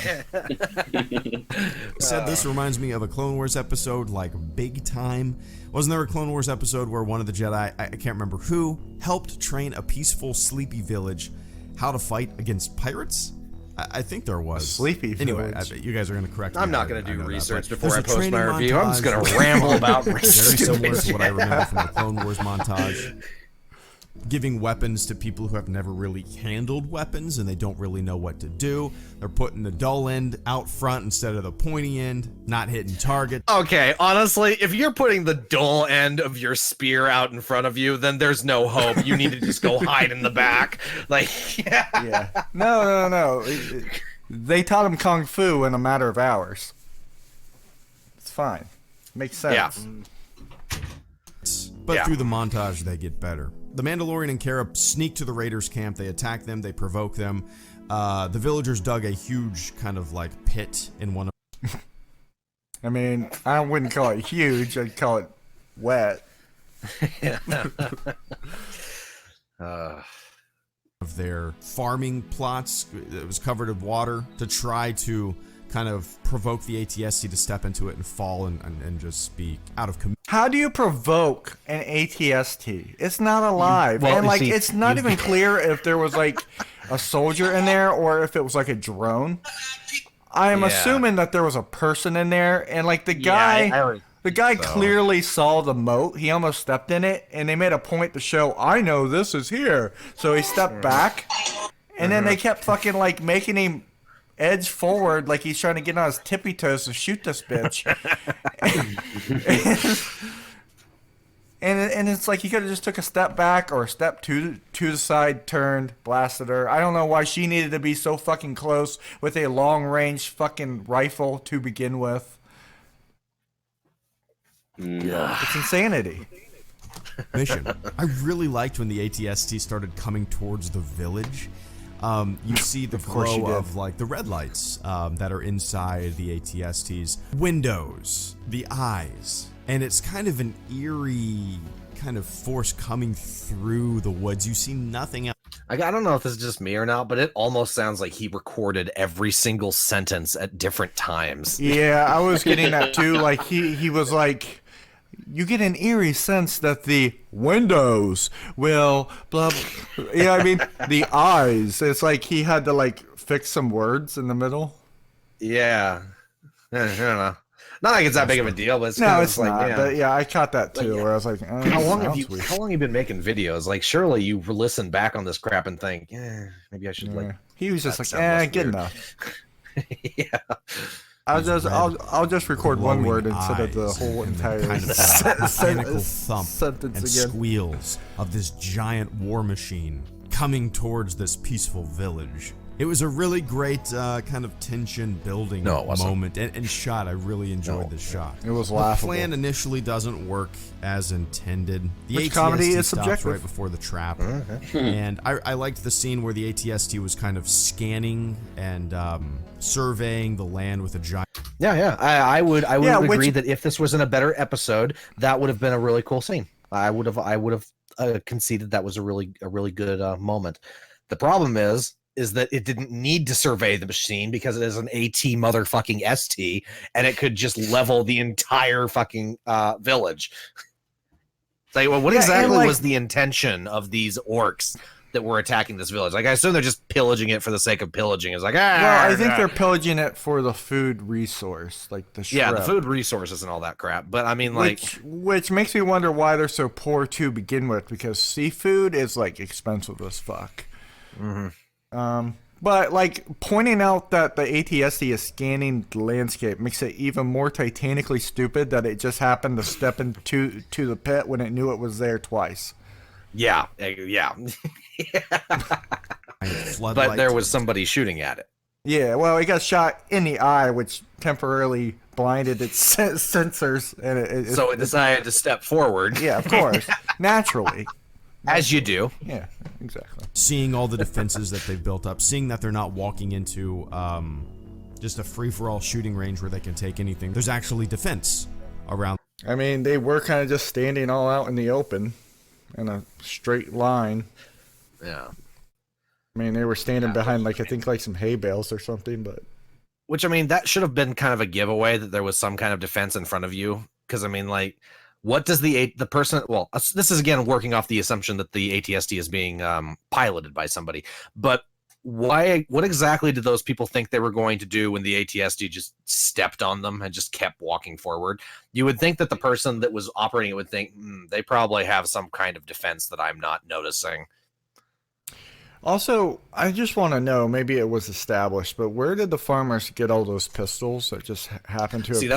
said this reminds me of a Clone Wars episode, like big time. Wasn't there a Clone Wars episode where one of the Jedi, I can't remember who, helped train a peaceful, sleepy village how to fight against pirates? I think there was. Sleepy Anyway, village. You guys are going to correct me. I'm not going to do know research that, before I post my training review. I'm just going to montage ramble about very similar to what I remember from the Clone Wars montage. Giving weapons to people who have never really handled weapons and they don't really know what to do. They're putting the dull end out front instead of the pointy end, not hitting target. Okay, honestly, if you're putting the dull end of your spear out in front of you, then there's no hope. You need to just go hide in the back. Like, Yeah. No. They taught him Kung Fu in a matter of hours. It's fine. Makes sense. Yeah. But through the montage, they get better. The Mandalorian and Cara sneak to the Raiders' camp. They attack them. They provoke them. The villagers dug a huge kind of like pit in one of... I mean, I wouldn't call it huge. I'd call it wet. Of their farming plots. It was covered in water to try to kind of provoke the ATST to step into it and fall and just be out of commission. How do you provoke an ATST? It's not alive. And like, it's not even clear if there was like a soldier in there or if it was like a drone. I'm assuming that there was a person in there, and like the guy, clearly saw the moat. He almost stepped in it, and they made a point to show, I know this is here. So he stepped back, and then they kept fucking like making him edge forward like he's trying to get on his tippy toes to shoot this bitch. and it's like he could have just took a step back or a step to the side, turned, blasted her. I don't know why she needed to be so fucking close with a long range fucking rifle to begin with. It's insanity. Mission. I really liked when the ATST started coming towards the village. You see the glow of like the red lights that are inside the ATST's windows, the eyes, and it's kind of an eerie kind of force coming through the woods. You see nothing else. I don't know if this is just me or not, but it almost sounds like he recorded every single sentence at different times. Yeah, I was getting that too. Like he was like, you get an eerie sense that the windows will blah, blah. Yeah, I mean the eyes. It's like he had to like fix some words in the middle. Yeah, I don't know. Not like it's that big of a deal, but it's no, kind of it's like, not. yeah. But yeah, I caught that too. Where I was like, how long have you been making videos? Like, surely you listen back on this crap and think, maybe I should like. He was just like, good enough. Yeah. I'll just record one glowing word instead of the eyes whole and the entire kind of mechanical thump sentence and again. squeals of this giant war machine coming towards this peaceful village. It was a really great kind of tension building moment and shot. I really enjoyed the shot. It was laughable. The plan initially doesn't work as intended. The Which ATST comedy is stops subjective. right before the trap. And I liked the scene where the ATST was kind of scanning and surveying the land with a giant... Yeah. I would agree which- that if this was in a better episode, that would have been a really cool scene. I would have conceded that was a really good moment. The problem is that it didn't need to survey the machine because it is an AT motherfucking ST, and it could just level the entire fucking village. It's like, well, what exactly was the intention of these orcs that were attacking this village? Like, I assume they're just pillaging it for the sake of pillaging. It's like, well, I think they're pillaging it for the food resource, like the the shrimp. food resources and all that crap. But I mean, like, which makes me wonder why they're so poor to begin with, because seafood is like expensive as fuck. But like pointing out that the ATST is scanning the landscape makes it even more titanically stupid that it just happened to step into the pit when it knew it was there twice. yeah. floodlight. But there was somebody shooting at it. Yeah, well, it got shot in the eye, which temporarily blinded its sensors, and So it decided to step forward. Yeah, of course, naturally. As you do. Yeah, exactly. Seeing all the defenses that they've built up, seeing that they're not walking into just a free-for-all shooting range where they can take anything. There's actually defense around. I mean, they were kind of just standing all out in the open in a straight line. Yeah. I mean, they were standing behind, like, I think, like some hay bales or something, but... Which, I mean, that should have been kind of a giveaway that there was some kind of defense in front of you. Because, I mean, like, what does the person... Well, this is, again, working off the assumption that the ATST is being piloted by somebody. But what exactly did those people think they were going to do when the ATST just stepped on them and just kept walking forward? You would think that the person that was operating it would think, they probably have some kind of defense that I'm not noticing. Also, I just want to know, maybe it was established, but where did the farmers get all those pistols that just happened to See, appear?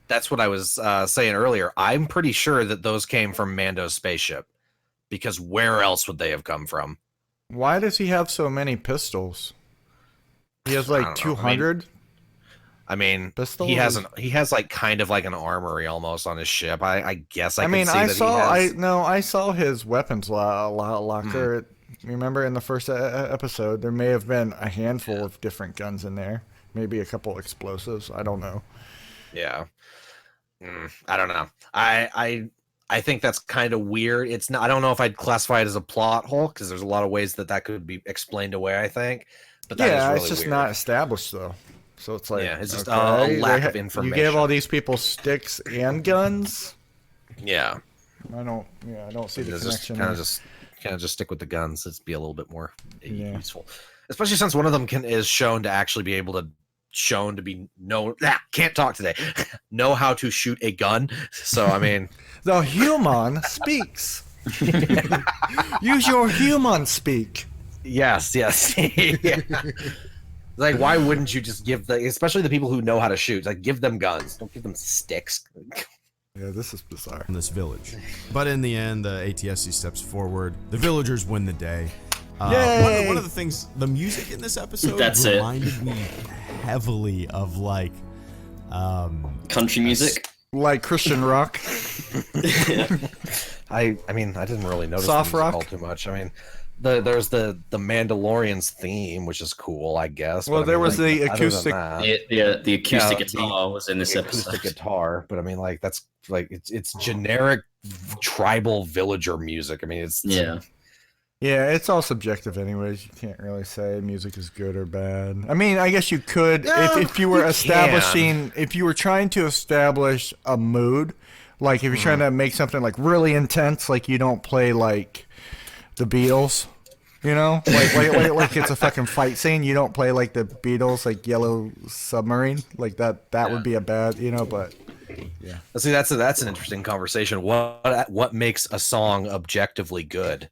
that's what I was saying earlier. I'm pretty sure that those came from Mando's spaceship, because where else would they have come from? Why does he have so many pistols? He has like 200. I mean, pistols? He has like kind of like an armory almost on his ship. I guess I saw his weapons locker. Remember in the first episode, there may have been a handful of different guns in there, maybe a couple explosives. I don't know. Yeah, I don't know. I think that's kind of weird. It's not. I don't know if I'd classify it as a plot hole because there's a lot of ways that could be explained away. I think, but that is really it's just weird. Not established though. So it's like, it's just a lack of information. You gave all these people sticks and guns. Yeah, I don't see the connection. Kind of just stick with the guns. Let's be a little bit more useful, especially since one of them is shown to actually be able to can't talk today. Know how to shoot a gun. So I mean, the human speaks. Use your human speak. Yes. Yeah. Like, why wouldn't you just especially the people who know how to shoot, like, give them guns. Don't give them sticks. Yeah, this is bizarre. In this village. But in the end, the ATSC steps forward. The villagers win the day. One of the things, the music in this episode reminded me heavily of, like... country music? Like Christian rock? I mean, I didn't really notice soft rock all too much. I mean... There's the Mandalorian's theme, which is cool, I guess. Well, there was the acoustic. The acoustic guitar was in this episode. Acoustic guitar, but I mean, like that's like it's generic tribal villager music. I mean, it's Yeah, it's all subjective, anyways. You can't really say music is good or bad. I mean, I guess you could if you were if you were trying to establish a mood, like if you're trying to make something like really intense, like you don't play like the Beatles, you know, like it's a fucking fight scene. You don't play like the Beatles, like Yellow Submarine, like that would be a bad, you know. But yeah, see, that's an interesting conversation. What makes a song objectively good?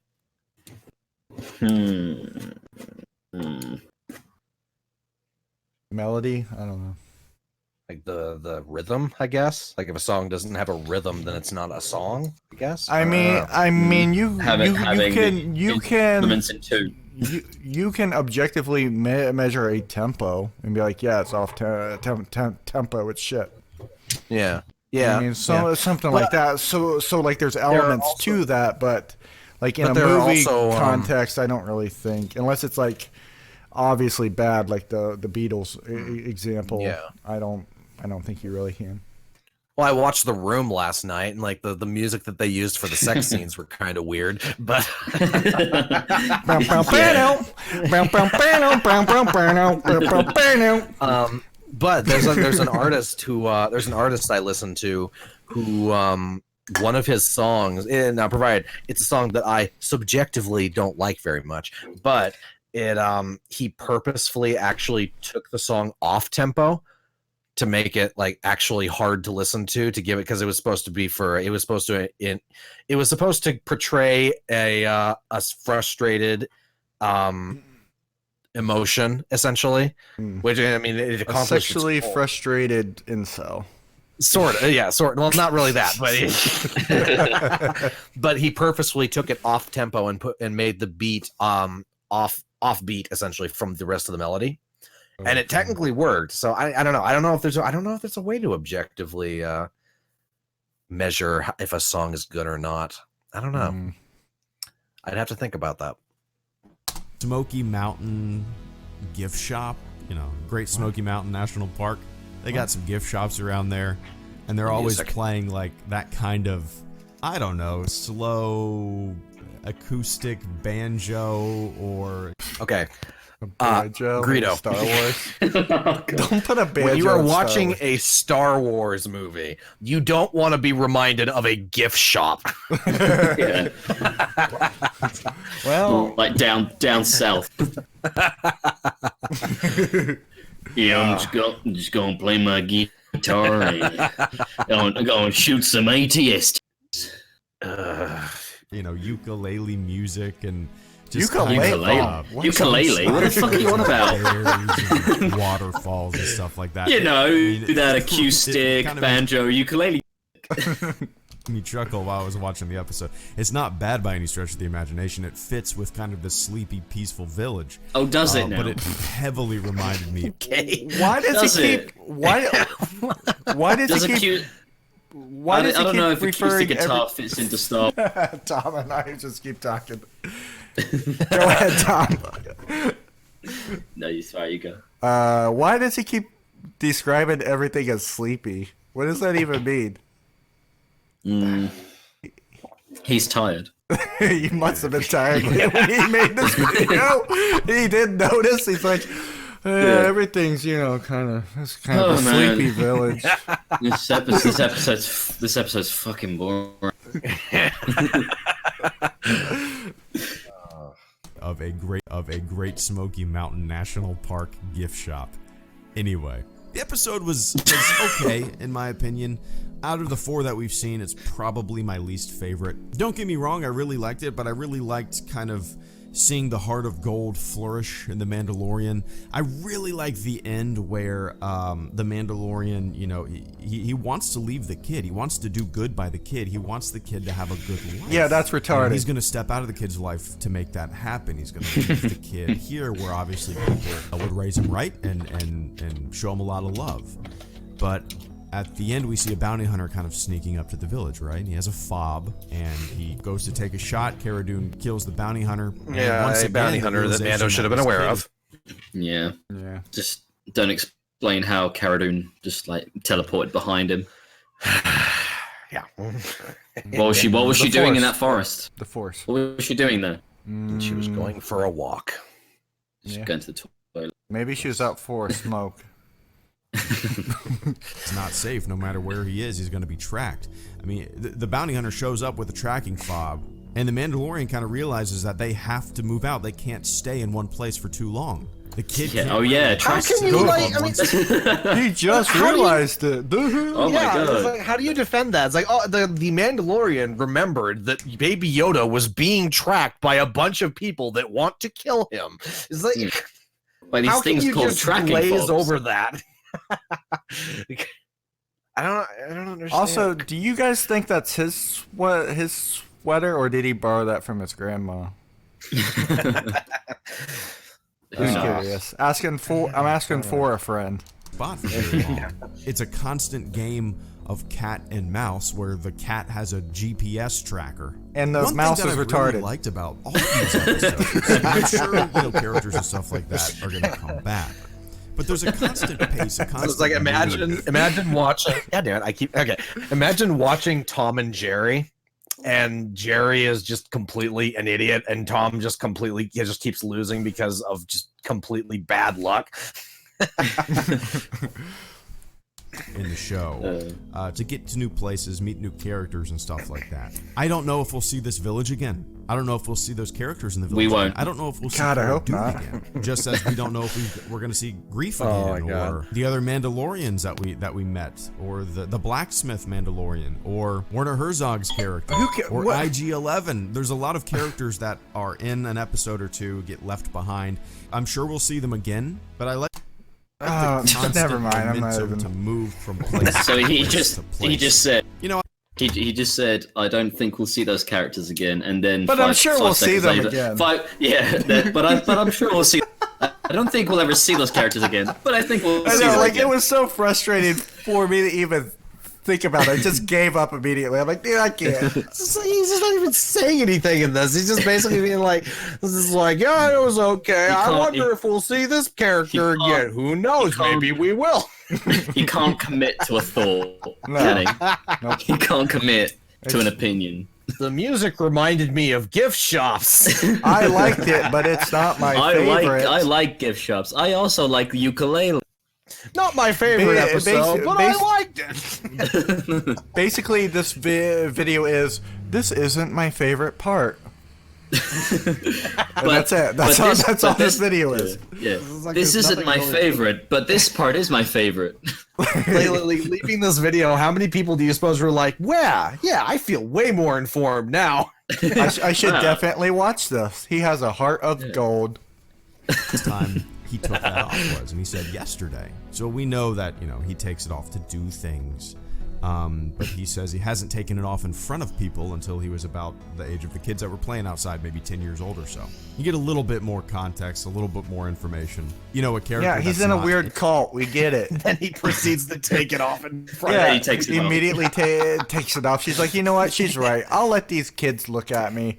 Melody, I don't know. like the rhythm, I guess. Like if a song doesn't have a rhythm, then it's not a song, I guess. I mean, you can elements in two. You can objectively measure a tempo and be like, yeah, it's off tempo. It's shit. Yeah. Yeah. I mean, something like that. So like there's elements to that, but like in a movie context, I don't really think, unless it's like obviously bad, like the Beatles example. Yeah. I don't think you really can. Well, I watched The Room last night, and like the music that they used for the sex scenes were kind of weird, but but there's an artist I listen to who one of his songs, and now provided it's a song that I subjectively don't like very much, but he purposefully actually took the song off tempo to make it like actually hard to listen to give it, because it was supposed to portray a frustrated emotion, essentially, which I mean it accomplished. A sexually frustrated incel. Sort of, yeah, sort of. Well, not really that, but he purposefully took it off tempo and made the beat off beat, essentially, from the rest of the melody. And it technically worked. So I don't know. I don't know if there's a way to objectively measure if a song is good or not. I don't know. I'd have to think about that. Smoky Mountain gift shop, Great Smoky Mountain National Park. They got some gift shops around there, and they're always playing like that kind of, I don't know, slow acoustic banjo or Greedo. Star Wars. Don't put a banjo. When you are watching a Star Wars movie, you don't want to be reminded of a gift shop. Yeah. Well, like down south. Yeah, I'm just gonna play my guitar and I'm gonna shoot some ATS. Ukulele music and just ukulele. What the fuck are you on about? And waterfalls and stuff like that. That acoustic banjo ukulele. Me chuckle while I was watching the episode. It's not bad by any stretch of the imagination. It fits with kind of this sleepy, peaceful village. Oh, does it now? But it heavily reminded me. Okay. Why does he keep? Why does he keep? I don't know if acoustic guitar fits into Star. Tom and I just keep talking. Go ahead, Tom. No, you go. Why does he keep describing everything as sleepy? What does that even mean? He's tired. He must have been tired when he made this video. He didn't notice. He's like, everything's kind of a sleepy village. This episode's fucking boring. Of a Great Smoky Mountain National Park gift shop. Anyway, the episode was okay in my opinion. Out of the 4 that we've seen, it's probably my least favorite. Don't get me wrong, I really liked it, but I really liked kind of seeing the Heart of Gold flourish in The Mandalorian. I really like the end where the Mandalorian, he wants to leave the kid. He wants to do good by the kid. He wants the kid to have a good life. Yeah, that's retarded. And he's going to step out of the kid's life to make that happen. He's going to leave the kid here where obviously people would raise him right and show him a lot of love. But at the end, we see a bounty hunter kind of sneaking up to the village, right? And he has a fob, and he goes to take a shot. Cara Dune kills the bounty hunter. Yeah, a bounty hunter that Mando should have been aware of. Yeah. Just don't explain how Cara Dune just like teleported behind him. Yeah. What was she doing in that forest? The Force. What was she doing there? She was going for a walk. She's going to the toilet. Maybe she was out for a smoke. It's not safe. No matter where he is, he's going to be tracked. I mean, the bounty hunter shows up with a tracking fob, and the Mandalorian kind of realizes that they have to move out. They can't stay in one place for too long. The kid. How can you like? I mean, he just realized it. Oh my god! It's like, how do you defend that? It's like, the Mandalorian remembered that Baby Yoda was being tracked by a bunch of people that want to kill him. It's like, by these how things can you called just tracking glaze fobs? over that? I don't understand. Also, do you guys think that's his sweater, or did he borrow that from his grandma? Just curious. I'm asking for a friend. Bought for very long. It's a constant game of cat and mouse where the cat has a GPS tracker. And the mouse is retarded. Really liked about all of these episodes. I'm sure characters and stuff like that are going to come back. But there's a constant pace. It's like imagine watching. Yeah, damn it, Imagine watching Tom and Jerry, and Jerry is just completely an idiot, and Tom just keeps losing because of just completely bad luck. In the show, to get to new places, meet new characters and stuff like that. I don't know if we'll see this village again. I don't know if we'll see those characters in the village. We won't. Again. I don't know if we'll see God, I hope not. again. Just as we don't know if we're going to see Grief again, or the other Mandalorians that we met, or the blacksmith Mandalorian, or Werner Herzog's character, or IG-11. There's a lot of characters that are in an episode or two get left behind. I'm sure we'll see them again, but I like. Never mind. I'm not even to move from place. So he just said, he just said, I don't think we'll see those characters again, and then. But I'm sure we'll see them again. But I'm sure we'll see. I don't think we'll ever see those characters again, but I think we'll see them again. It was so frustrating for me to even think about it. I just gave up immediately. I'm like, dude, I can't. He's just not even saying anything in this. He's just basically being like, this is like, yeah, it was okay. I wonder if we'll see this character again. Who knows? Maybe we will. He can't commit to a thought, can he? Nope. He can't commit to an opinion. The music reminded me of gift shops. I liked it, but it's not my favorite. I like gift shops. I also like the ukulele. Not my favorite episode, but I liked it. Basically, this video this isn't my favorite part. That's it. That's all this video is. Yeah. This isn't my favorite, but this part is my favorite. Leaving this video, how many people do you suppose were like, yeah, I feel way more informed now. I should definitely watch this. He has a heart of gold. This time he took that off and he said yesterday. So we know that, he takes it off to do things. But he says he hasn't taken it off in front of people until he was about the age of the kids that were playing outside, maybe 10 years old or so. You get a little bit more context, a little bit more information. A character. Yeah, he's in a weird cult. We get it. Then he proceeds to take it off in front. Yeah, he takes it immediately takes it off. She's like, you know what? She's right. I'll let these kids look at me.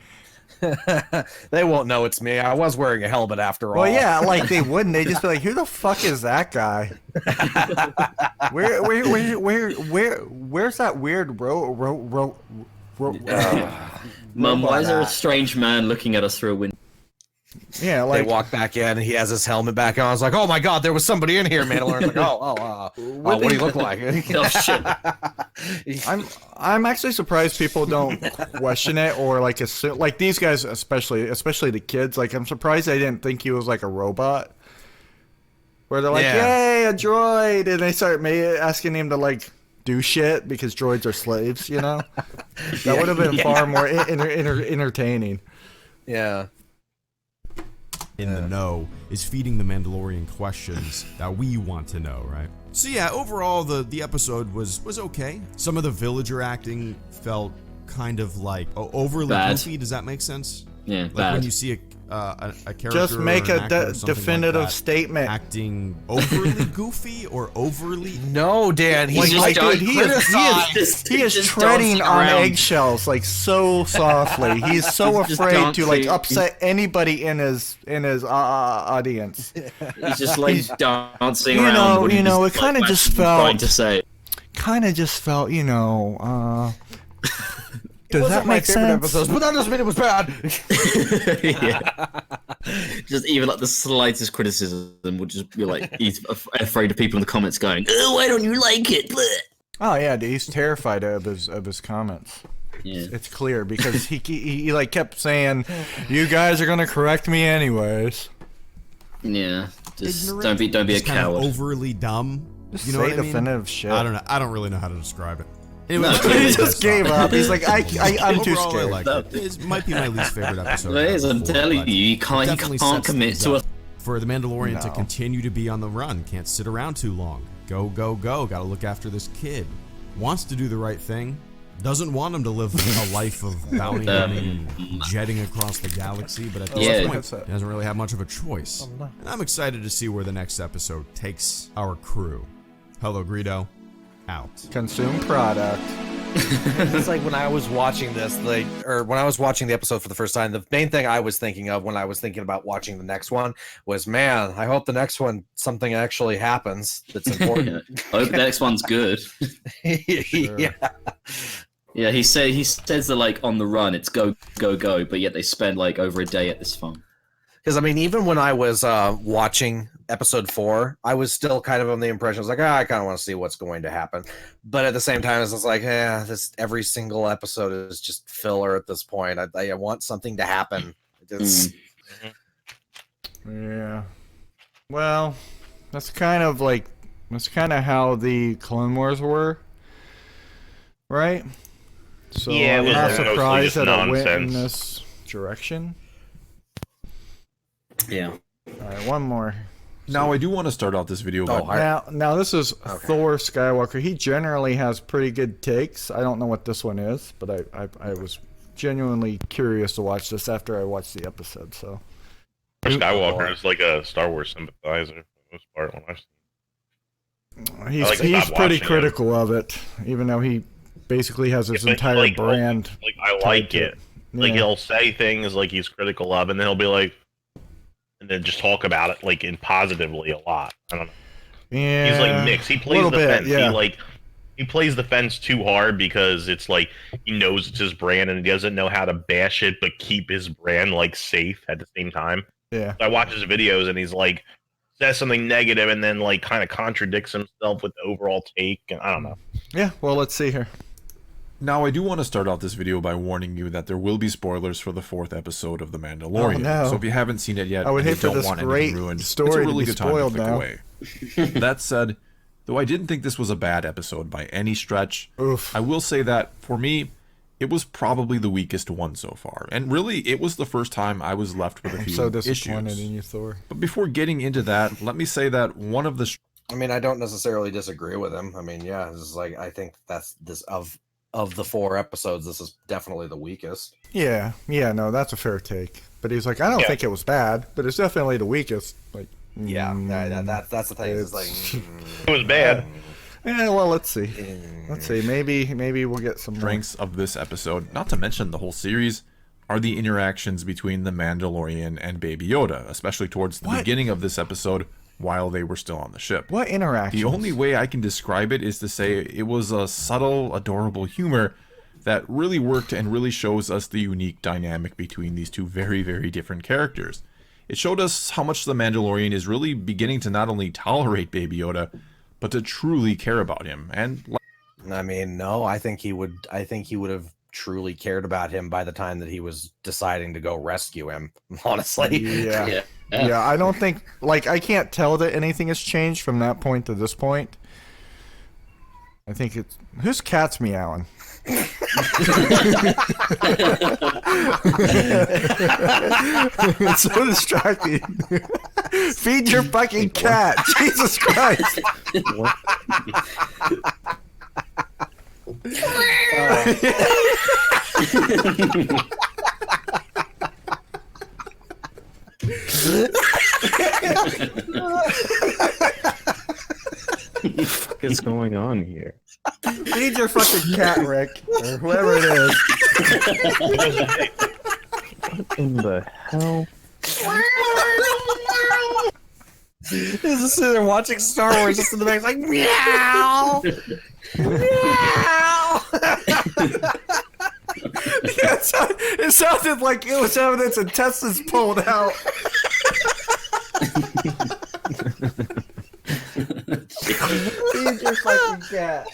They won't know it's me. I was wearing a helmet after all. Well, yeah, like they wouldn't. They just be like, "Who the fuck is that guy? Where's that weird Mom, why is there a strange man looking at us through a window?" Yeah, like they walk back in, and he has his helmet back on. I was like, "Oh my god, there was somebody in here." Mandalorian's like, what do you look like? Oh shit! I'm actually surprised people don't question it or like assume, like these guys, especially the kids. Like I'm surprised they didn't think he was like a robot. Where they're like, "Yay, a droid," and they start asking him to like do shit because droids are slaves. That would have been far more entertaining. Yeah. In the know is feeding the Mandalorian questions that we want to know, right? So yeah, overall the episode was okay. Some of the villager acting felt kind of like overly goofy. Does that make sense? Yeah, like when you see a character, just make a definitive like statement. Acting overly goofy or overly no, Dan. He's he is treading on eggshells like so softly. He's so afraid to like upset anybody in his audience. He's just like dancing around. It kind of just felt. Trying to say. Kind of just felt, Does that make sense? Episodes, but that doesn't mean it was bad. Just even like the slightest criticism would just be like he's afraid of people in the comments going, "Oh, why don't you like it?" Oh yeah, dude, he's terrified of his comments. Yeah. It's clear because he like kept saying, "You guys are gonna correct me anyways." Yeah, just don't be a coward. Overly dumb. Just say definitive shit. I don't know. I don't really know how to describe it. Anyway, he just gave up. He's like, I'm too scared. I like it. It might be my least favorite episode. It is. I'm telling you, you can't commit to a for the Mandalorian to No. continue to be on the run. Can't sit around too long. Go, go, go. Got to look after this kid. Wants to do the right thing. Doesn't want him to live a life of bounty hunting and jetting across the galaxy, but at this point, he doesn't really have much of a choice. And I'm excited to see where the next episode takes our crew. Hello, Greedo. Out. Consume product. It's like when I was watching this, when I was watching the episode for the first time, the main thing I was thinking of when I was thinking about watching the next one was, man, I hope the next one something actually happens that's important. I hope the next one's good. Yeah. Yeah, he says that like on the run it's go go go, but yet they spend like over a day at this farm. Because I mean, even when I was watching episode 4, I was still kind of on the impression I was like, I kind of want to see what's going to happen. But at the same time, it's like, this every single episode is just filler at this point. I want something to happen. Yeah. Well, that's kind of how the Clone Wars were, right? So yeah, I'm not surprised that it went in nonsense. this direction. Yeah. All right, one more. Now, I do want to start out this video by... Now this is Thor Skywalker. He generally has pretty good takes. I don't know what this one is, but I was genuinely curious to watch this after I watched the episode. So Skywalker is like a Star Wars sympathizer for the most part. When I've seen he's pretty critical of it, even though he basically has his entire brand. Like I like it. Like he'll say things like he's critical of, and then he'll be like, and then just talk about it like in positively a lot. I don't know. Yeah, he's like mixed. He plays the fence. Yeah. He plays the fence too hard because it's like he knows it's his brand and he doesn't know how to bash it but keep his brand like safe at the same time. Yeah. So I watch his videos and he's like says something negative and then like kind of contradicts himself with the overall take, and I don't know. Yeah, well, let's see here. Now, I do want to start out this video by warning you that there will be spoilers for the 4th episode of The Mandalorian. Oh, no. So if you haven't seen it yet, I would and hate for you don't this want great anything ruined, story it's a to really be good time to spoiled click now. away. That said, though I didn't think this was a bad episode by any stretch, I will say that, for me, it was probably the weakest one so far. And really, it was the first time I was left with a few so disappointed issues. in you, Thor. But before getting into that, let me say that one of the... I mean, I don't necessarily disagree with him. I mean, yeah, this is like, I think that's this of the 4 episodes, this is definitely the weakest. Yeah, no, that's a fair take. But he's like, I don't think it was bad, but it's definitely the weakest. Like, that's the thing. It's like it was bad. Yeah, well, let's see. Maybe we'll get some strengths of this episode, not to mention the whole series, are the interactions between the Mandalorian and Baby Yoda, especially towards the beginning of this episode while they were still on the ship. What interactions? The only way I can describe it is to say it was a subtle, adorable humor that really worked and really shows us the unique dynamic between these two very, very different characters. It showed us how much the Mandalorian is really beginning to not only tolerate Baby Yoda, but to truly care about him. And I mean, no, I think he would have truly cared about him by the time that he was deciding to go rescue him, honestly. Yeah, I don't think, I can't tell that anything has changed from that point to this point. I think it's... Whose cat's meowing? It's so distracting. Feed your fucking cat. Jesus Christ. What is going on here? Feed your fucking cat, Rick, or whoever it is. What in the hell? He's just sitting there watching Star Wars, just in the back, like meow, meow. It sounded like it was having its intestines pulled out. Feed your fucking cat.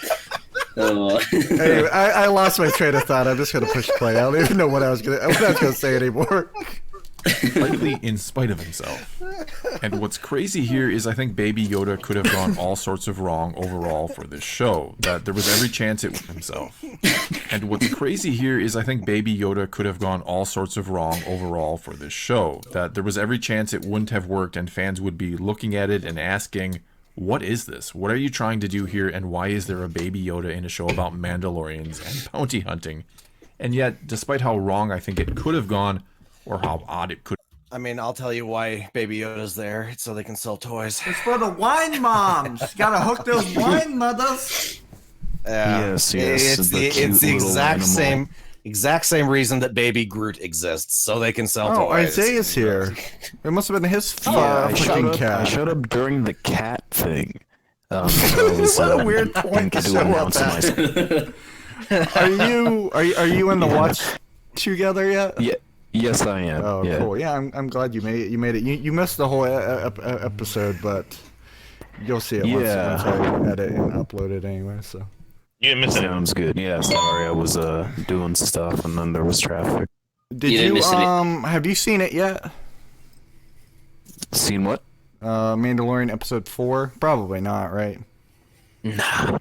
Anyway, I lost my train of thought. I'm just gonna push play. I don't even know what I was gonna say anymore. Slightly in spite of himself. And what's crazy here is I think Baby Yoda could have gone all sorts of wrong overall for this show. That there was every chance it was himself. And what's crazy here is I think Baby Yoda could have gone all sorts of wrong overall for this show. That there was every chance it wouldn't have worked and fans would be looking at it and asking, what is this? What are you trying to do here, and why is there a Baby Yoda in a show about Mandalorians and bounty hunting? And yet, despite how wrong I think it could have gone, or how odd it could. I mean, I'll tell you why Baby Yoda's there. It's so they can sell toys. It's for the wine moms. Gotta hook those wine mothers. Yes, it's the exact same reason that Baby Groot exists, so they can sell toys. Isaiah's here. It must have been his freaking cat. I showed up during the cat thing. What a weird point to show up at. Are you in the watch together yet? Yeah. Yes, I am. Oh, yeah. Cool. Yeah, I'm glad you made it. You made it. You missed the whole episode, but you'll see it once I edit and upload it anyway. So. You didn't miss it. Sounds good. Yeah, sorry, I was doing stuff and then there was traffic. Did you have you seen it yet? Seen what? Mandalorian episode 4? Probably not, right? No.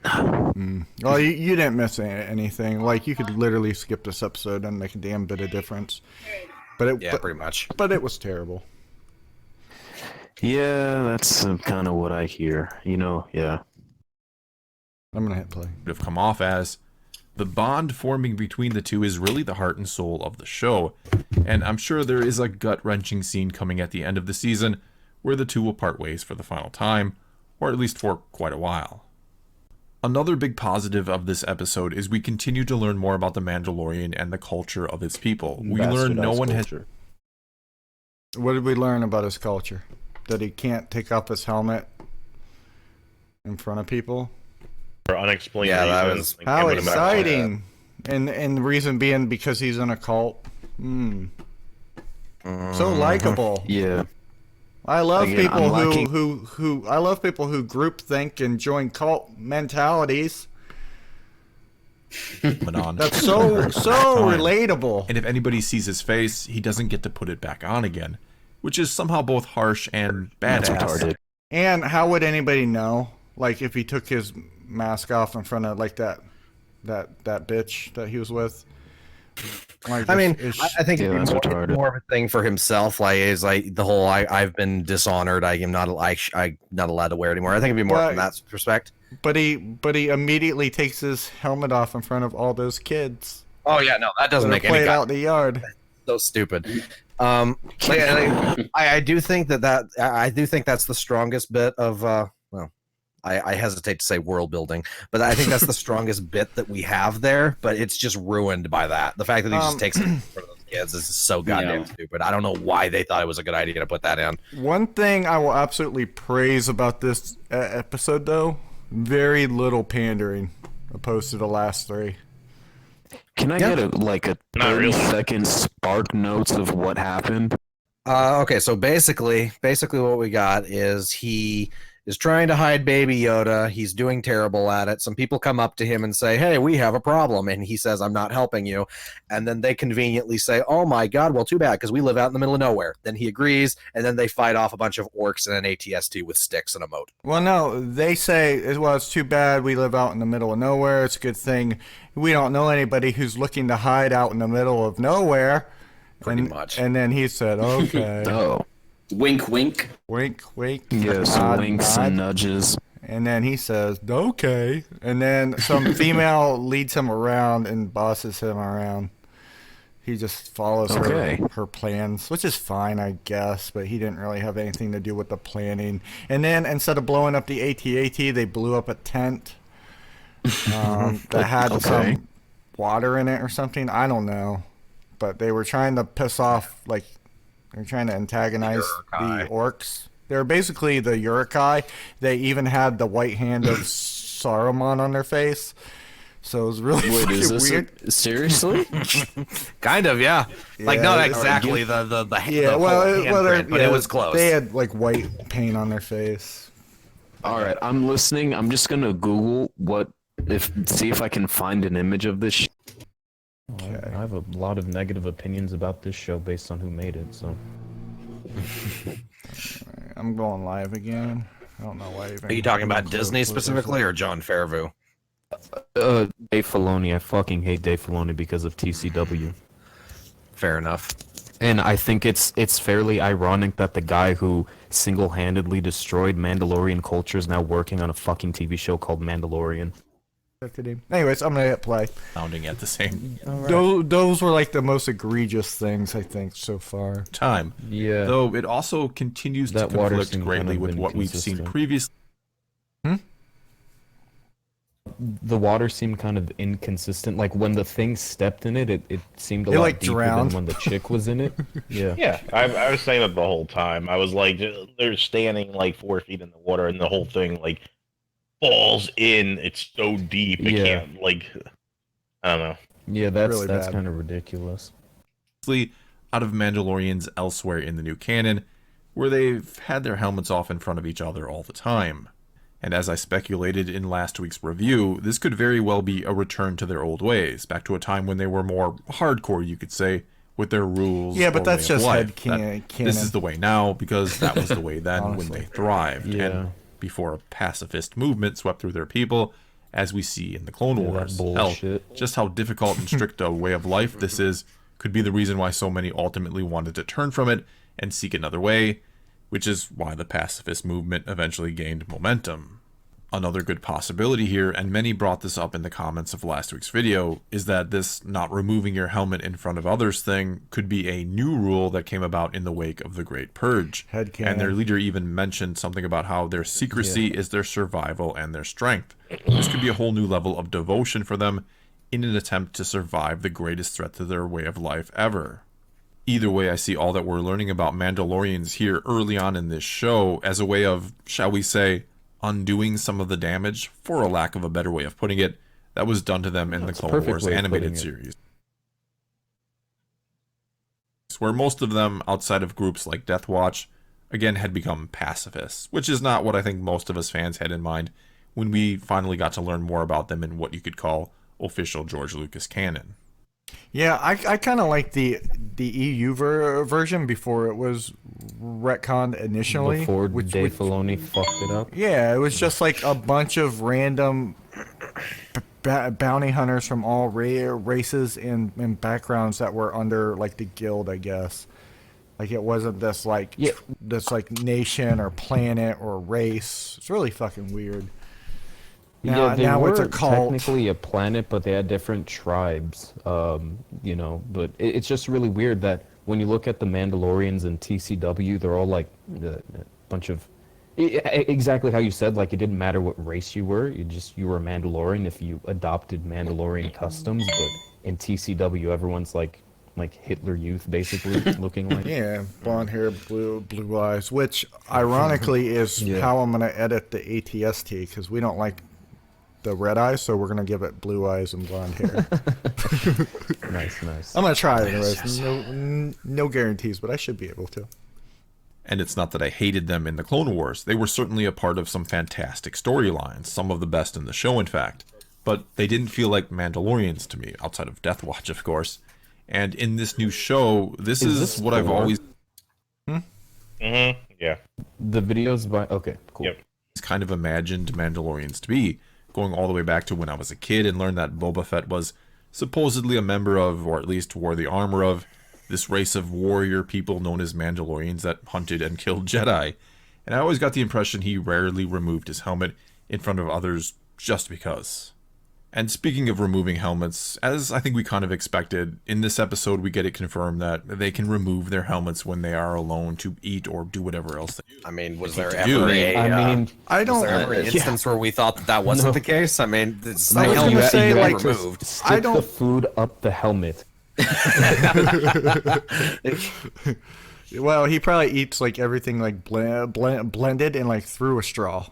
Well, you didn't miss anything. Like, you could literally skip this episode and make a damn bit of difference. But pretty much. But it was terrible. Yeah, that's kind of what I hear. Yeah. I'm gonna hit play. Would have come off as the bond forming between the two is really the heart and soul of the show, and I'm sure there is a gut-wrenching scene coming at the end of the season where the two will part ways for the final time, or at least for quite a while. Another big positive of this episode is we continue to learn more about the Mandalorian and the culture of its people. We learn no one has. What did we learn about his culture? That he can't take off his helmet in front of people. For unexplained reasons. How exciting! And the reason being because he's in a cult. So likable. Yeah. I love people who I love people who group think and join cult mentalities. That's so relatable. And if anybody sees his face, he doesn't get to put it back on again, which is somehow both harsh and badass. And how would anybody know? Like if he took his mask off in front of like that bitch that he was with. Like, I mean, I think it's more of a thing for himself. Like, is like the whole I've been dishonored. I'm not allowed to wear it anymore. I think it'd be more from that respect. But he immediately takes his helmet off in front of all those kids. Oh yeah, no, that doesn't make any sense. Out in the yard. So stupid. I do think that's the strongest bit of I hesitate to say world building, but I think that's the strongest bit that we have there, but it's just ruined by that. The fact that he just takes it for those kids is so goddamn stupid. I don't know why they thought it was a good idea to put that in. One thing I will absolutely praise about this episode, though, very little pandering opposed to the last 3. Can I get a 30-second spark notes of what happened? Okay, so basically what we got is he is trying to hide Baby Yoda. He's doing terrible at it. Some people come up to him and say, hey, we have a problem. And he says, I'm not helping you. And then they conveniently say, oh my God, well, too bad, because we live out in the middle of nowhere. Then he agrees, and then they fight off a bunch of orcs and an ATST with sticks and a moat. Well, no, they say, well, it's too bad we live out in the middle of nowhere. It's a good thing we don't know anybody who's looking to hide out in the middle of nowhere. Pretty much. And then he said, okay. Oh. Wink, wink. Wink, wink. Yes, winks and nudges. And then he says, okay. And then some female leads him around and bosses him around. He just follows her plans, which is fine, I guess, but he didn't really have anything to do with the planning. And then instead of blowing up the AT-AT, they blew up a tent that had some water in it or something. I don't know. But they were trying to piss off, like, they're trying to antagonize the orcs. They're basically the Uruk-hai. They even had the white hand of Saruman on their face. So it was really weird. Seriously? Kind of, yeah. Like, not exactly the hand, but it was close. They had, like, white paint on their face. All right, I'm listening. I'm just going to Google see if I can find an image of this. I have a lot of negative opinions about this show based on who made it, so. I'm going live again. I don't know why. Are you talking about Disney specifically or John Favreau? Dave Filoni. I fucking hate Dave Filoni because of TCW. Fair enough. And I think it's fairly ironic that the guy who single-handedly destroyed Mandalorian culture is now working on a fucking TV show called Mandalorian. Anyways, I'm gonna hit play. Sounding at the same Those were like the most egregious things I think so far. time. Yeah. Though it also continues to That water conflict seemed greatly kind of with what we've seen inconsistent. previously. The water seemed kind of inconsistent. Like when the thing stepped in it, it seemed a It, lot like, deeper drowned. than when the chick was in it. Yeah. Yeah, I was saying it the whole time. I was like, they're standing like 4 feet in the water, and the whole thing like falls in. It's so deep, it Yeah. can't like. I don't know. Yeah, that's Really bad. kind of ridiculous. Out of Mandalorians elsewhere in the new canon, where they've had their helmets off in front of each other all the time. And as I speculated in last week's review, this could very well be a return to their old ways, back to a time when they were more hardcore, you could say, with their rules. Yeah, but or that's way of just life. canon. This is the way now, because that was the way then when they thrived. Yeah. And before a pacifist movement swept through their people, as we see in the Clone Yeah, that Wars. Hell, bullshit. just how difficult and strict a way of life this is could be the reason why so many ultimately wanted to turn from it and seek another way, which is why the pacifist movement eventually gained momentum. Another good possibility here, and many brought this up in the comments of last week's video, is that this not removing your helmet in front of others thing could be a new rule that came about in the wake of the Great Purge. Headcanon. And their leader even mentioned something about how their secrecy is their survival and their strength. This could be a whole new level of devotion for them in an attempt to survive the greatest threat to their way of life ever. Either way, I see all that we're learning about Mandalorians here early on in this show as a way of, shall we say, undoing some of the damage, for a lack of a better way of putting it, that was done to them in the That's a Clone perfect Wars way of animated putting it. series. Where most of them, outside of groups like Death Watch, again had become pacifists, which is not what I think most of us fans had in mind when we finally got to learn more about them in what you could call official George Lucas canon. Yeah, I kind of like the EU version before it was retconned initially. Before Dave Filoni fucked it up. Yeah, it was just like a bunch of random bounty hunters from all races and backgrounds that were under like the guild, I guess. Like it wasn't this like nation or planet or race. It's really fucking weird. Yeah, they now were it's a cult. technically a planet, but they had different tribes. You know, but it's just really weird that when you look at the Mandalorians and TCW, they're all like a bunch of exactly how you said. Like it didn't matter what race you were, you were a Mandalorian if you adopted Mandalorian customs. But in TCW, everyone's like Hitler Youth, basically looking like. Yeah, blonde hair, blue eyes, which ironically is how I'm gonna edit the ATST because we don't like the red eyes, so we're gonna give it blue eyes and blonde hair. Nice. I'm gonna try it anyways. No guarantees, but I should be able to. And it's not that I hated them in the Clone Wars. They were certainly a part of some fantastic storylines, some of the best in the show, in fact. But they didn't feel like Mandalorians to me, outside of Death Watch, of course. And in this new show, this is what I've always... Yeah. The videos by... Okay, cool. Yep. kind of imagined Mandalorians to be, going all the way back to when I was a kid and learned that Boba Fett was supposedly a member of, or at least wore the armor of, this race of warrior people known as Mandalorians that hunted and killed Jedi. And I always got the impression he rarely removed his helmet in front of others just because. And speaking of removing helmets, as I think we kind of expected, in this episode we get it confirmed that they can remove their helmets when they are alone to eat or do whatever else they I mean, was there do. ever a, I don't. was there ever an instance where we thought that that wasn't the case? I mean, it's I was helmet gonna say, being like, removed. I don't. The food up the helmet. Well, he probably eats like everything like blended and like through a straw.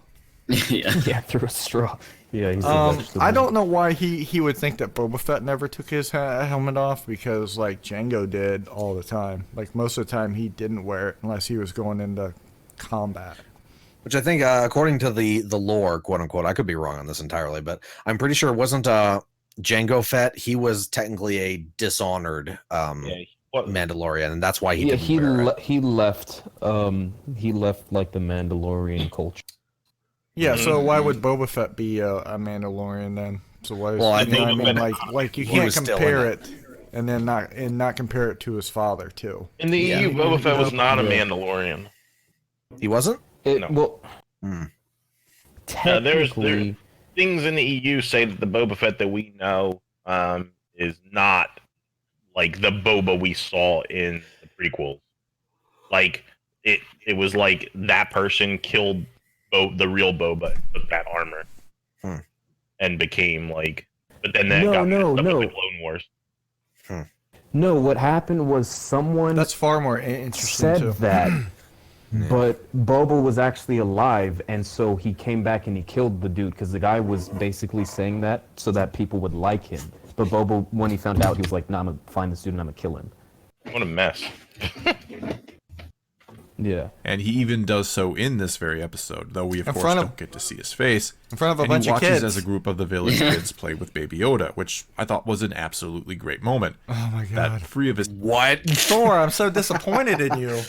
Yeah, through a straw. Yeah, he's a vegetable. I don't know why he would think that Boba Fett never took his helmet off, because like Jango did all the time. Like most of the time he didn't wear it unless he was going into combat. Which I think, according to the lore, quote unquote, I could be wrong on this entirely, but I'm pretty sure it wasn't Jango Fett. He was technically a dishonored Mandalorian, and that's why he didn't wear it. he left like the Mandalorian culture. Yeah, so why would Boba Fett be a Mandalorian then? So why? Well, I You know what I think mean, like you he can't was still compare in it, and then not compare it to his father too. In the EU, Boba Fett was not a Mandalorian. He wasn't? No. Well, there's technically, things in the EU say that the Boba Fett that we know is not like the Boba we saw in the prequels. Like it was like that person killed the real Boba and took that armor and became like. But then that got messed up with the Clone Wars. No, what happened was someone That's far more interesting said too. that, but Boba was actually alive, and so he came back and he killed the dude because the guy was basically saying that so that people would like him. But Boba, when he found out, he was like, "No, I'm gonna find this dude and I'm gonna kill him." What a mess. Yeah. And he even does so in this very episode, though we of course don't get to see his face. In front of a and bunch he of watches kids. as a group of the village kids play with Baby Yoda, which I thought was an absolutely great moment. Oh my god. That free of his Thor, I'm so disappointed in you.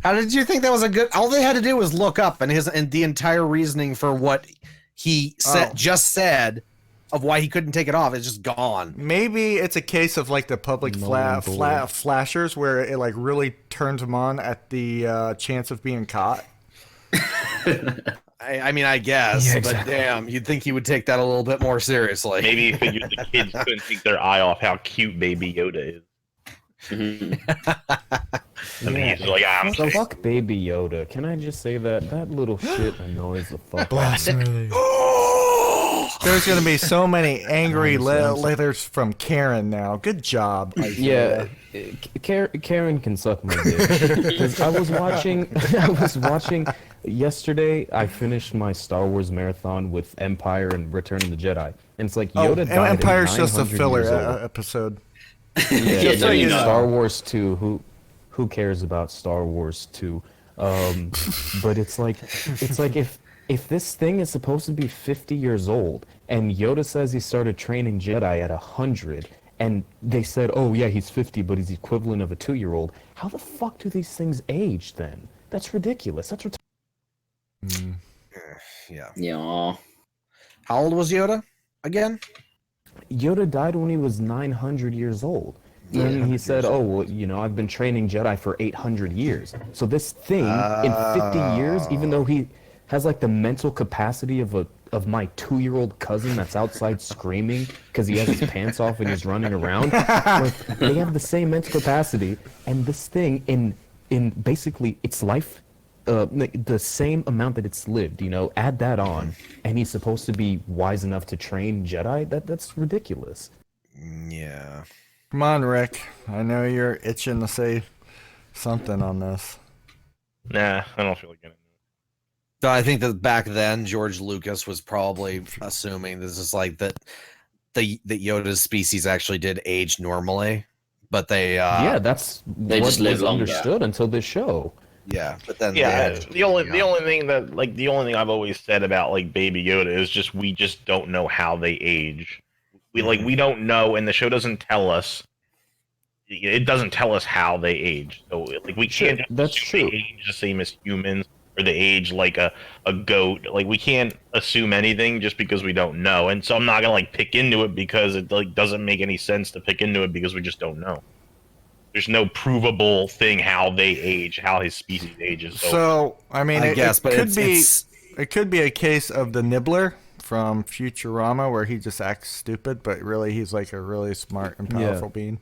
How did you think that was a good? All they had to do was look up, and the entire reasoning for what he just said of why he couldn't take it off is just gone. Maybe it's a case of like the public flashers where it like really turns him on at the chance of being caught. I mean, I guess, but damn, you'd think he would take that a little bit more seriously. Maybe he figured the kids couldn't take their eye off how cute Baby Yoda is. And he's like, I'm So fuck Baby Yoda. Can I just say that little shit annoys the fuck out of me. There's gonna be so many angry letters from Karen now. Good job. Yeah, Karen can suck my dick. 'Cause I was watching yesterday. I finished my Star Wars marathon with Empire and Return of the Jedi, and it's like Yoda died. Empire's at just a 900 filler years old. episode. Yeah, Star Wars 2. Who cares about Star Wars 2? But it's like if this thing is supposed to be 50 years old, and Yoda says he started training Jedi at 100, and they said, oh yeah, he's 50, but he's the equivalent of a 2-year-old. How the fuck do these things age then? That's ridiculous. That's Yeah. Yeah. How old was Yoda again? Yoda died when he was 900 years old. Yeah, And he said, oh, well, I've been training Jedi for 800 years. So this thing, in 50 years, even though he has like the mental capacity of my 2-year-old cousin that's outside screaming because he has his pants off and he's running around, like, they have the same mental capacity, and this thing in basically its life, the same amount that it's lived, add that on, and he's supposed to be wise enough to train Jedi. That's ridiculous. Yeah. Come on, Rick. I know you're itching to say something on this. Nah, I don't feel like getting. So I think that back then George Lucas was probably assuming this is like that Yoda's species actually did age normally, but they that's they what just live was longer. understood until this show. Yeah, but then the only thing I've always said about like Baby Yoda is just we just don't know how they age. We don't know, and the show doesn't tell us. It doesn't tell us how they age. So like we can't just assume they age the same as humans, or they age like a goat. Like we can't assume anything just because we don't know. And so I'm not gonna like pick into it because it like doesn't make any sense to pick into it because we just don't know. There's no provable thing how they age, how his species ages. So I mean, I guess, but it could be a case of the Nibbler from Futurama where he just acts stupid, but really he's like a really smart and powerful being.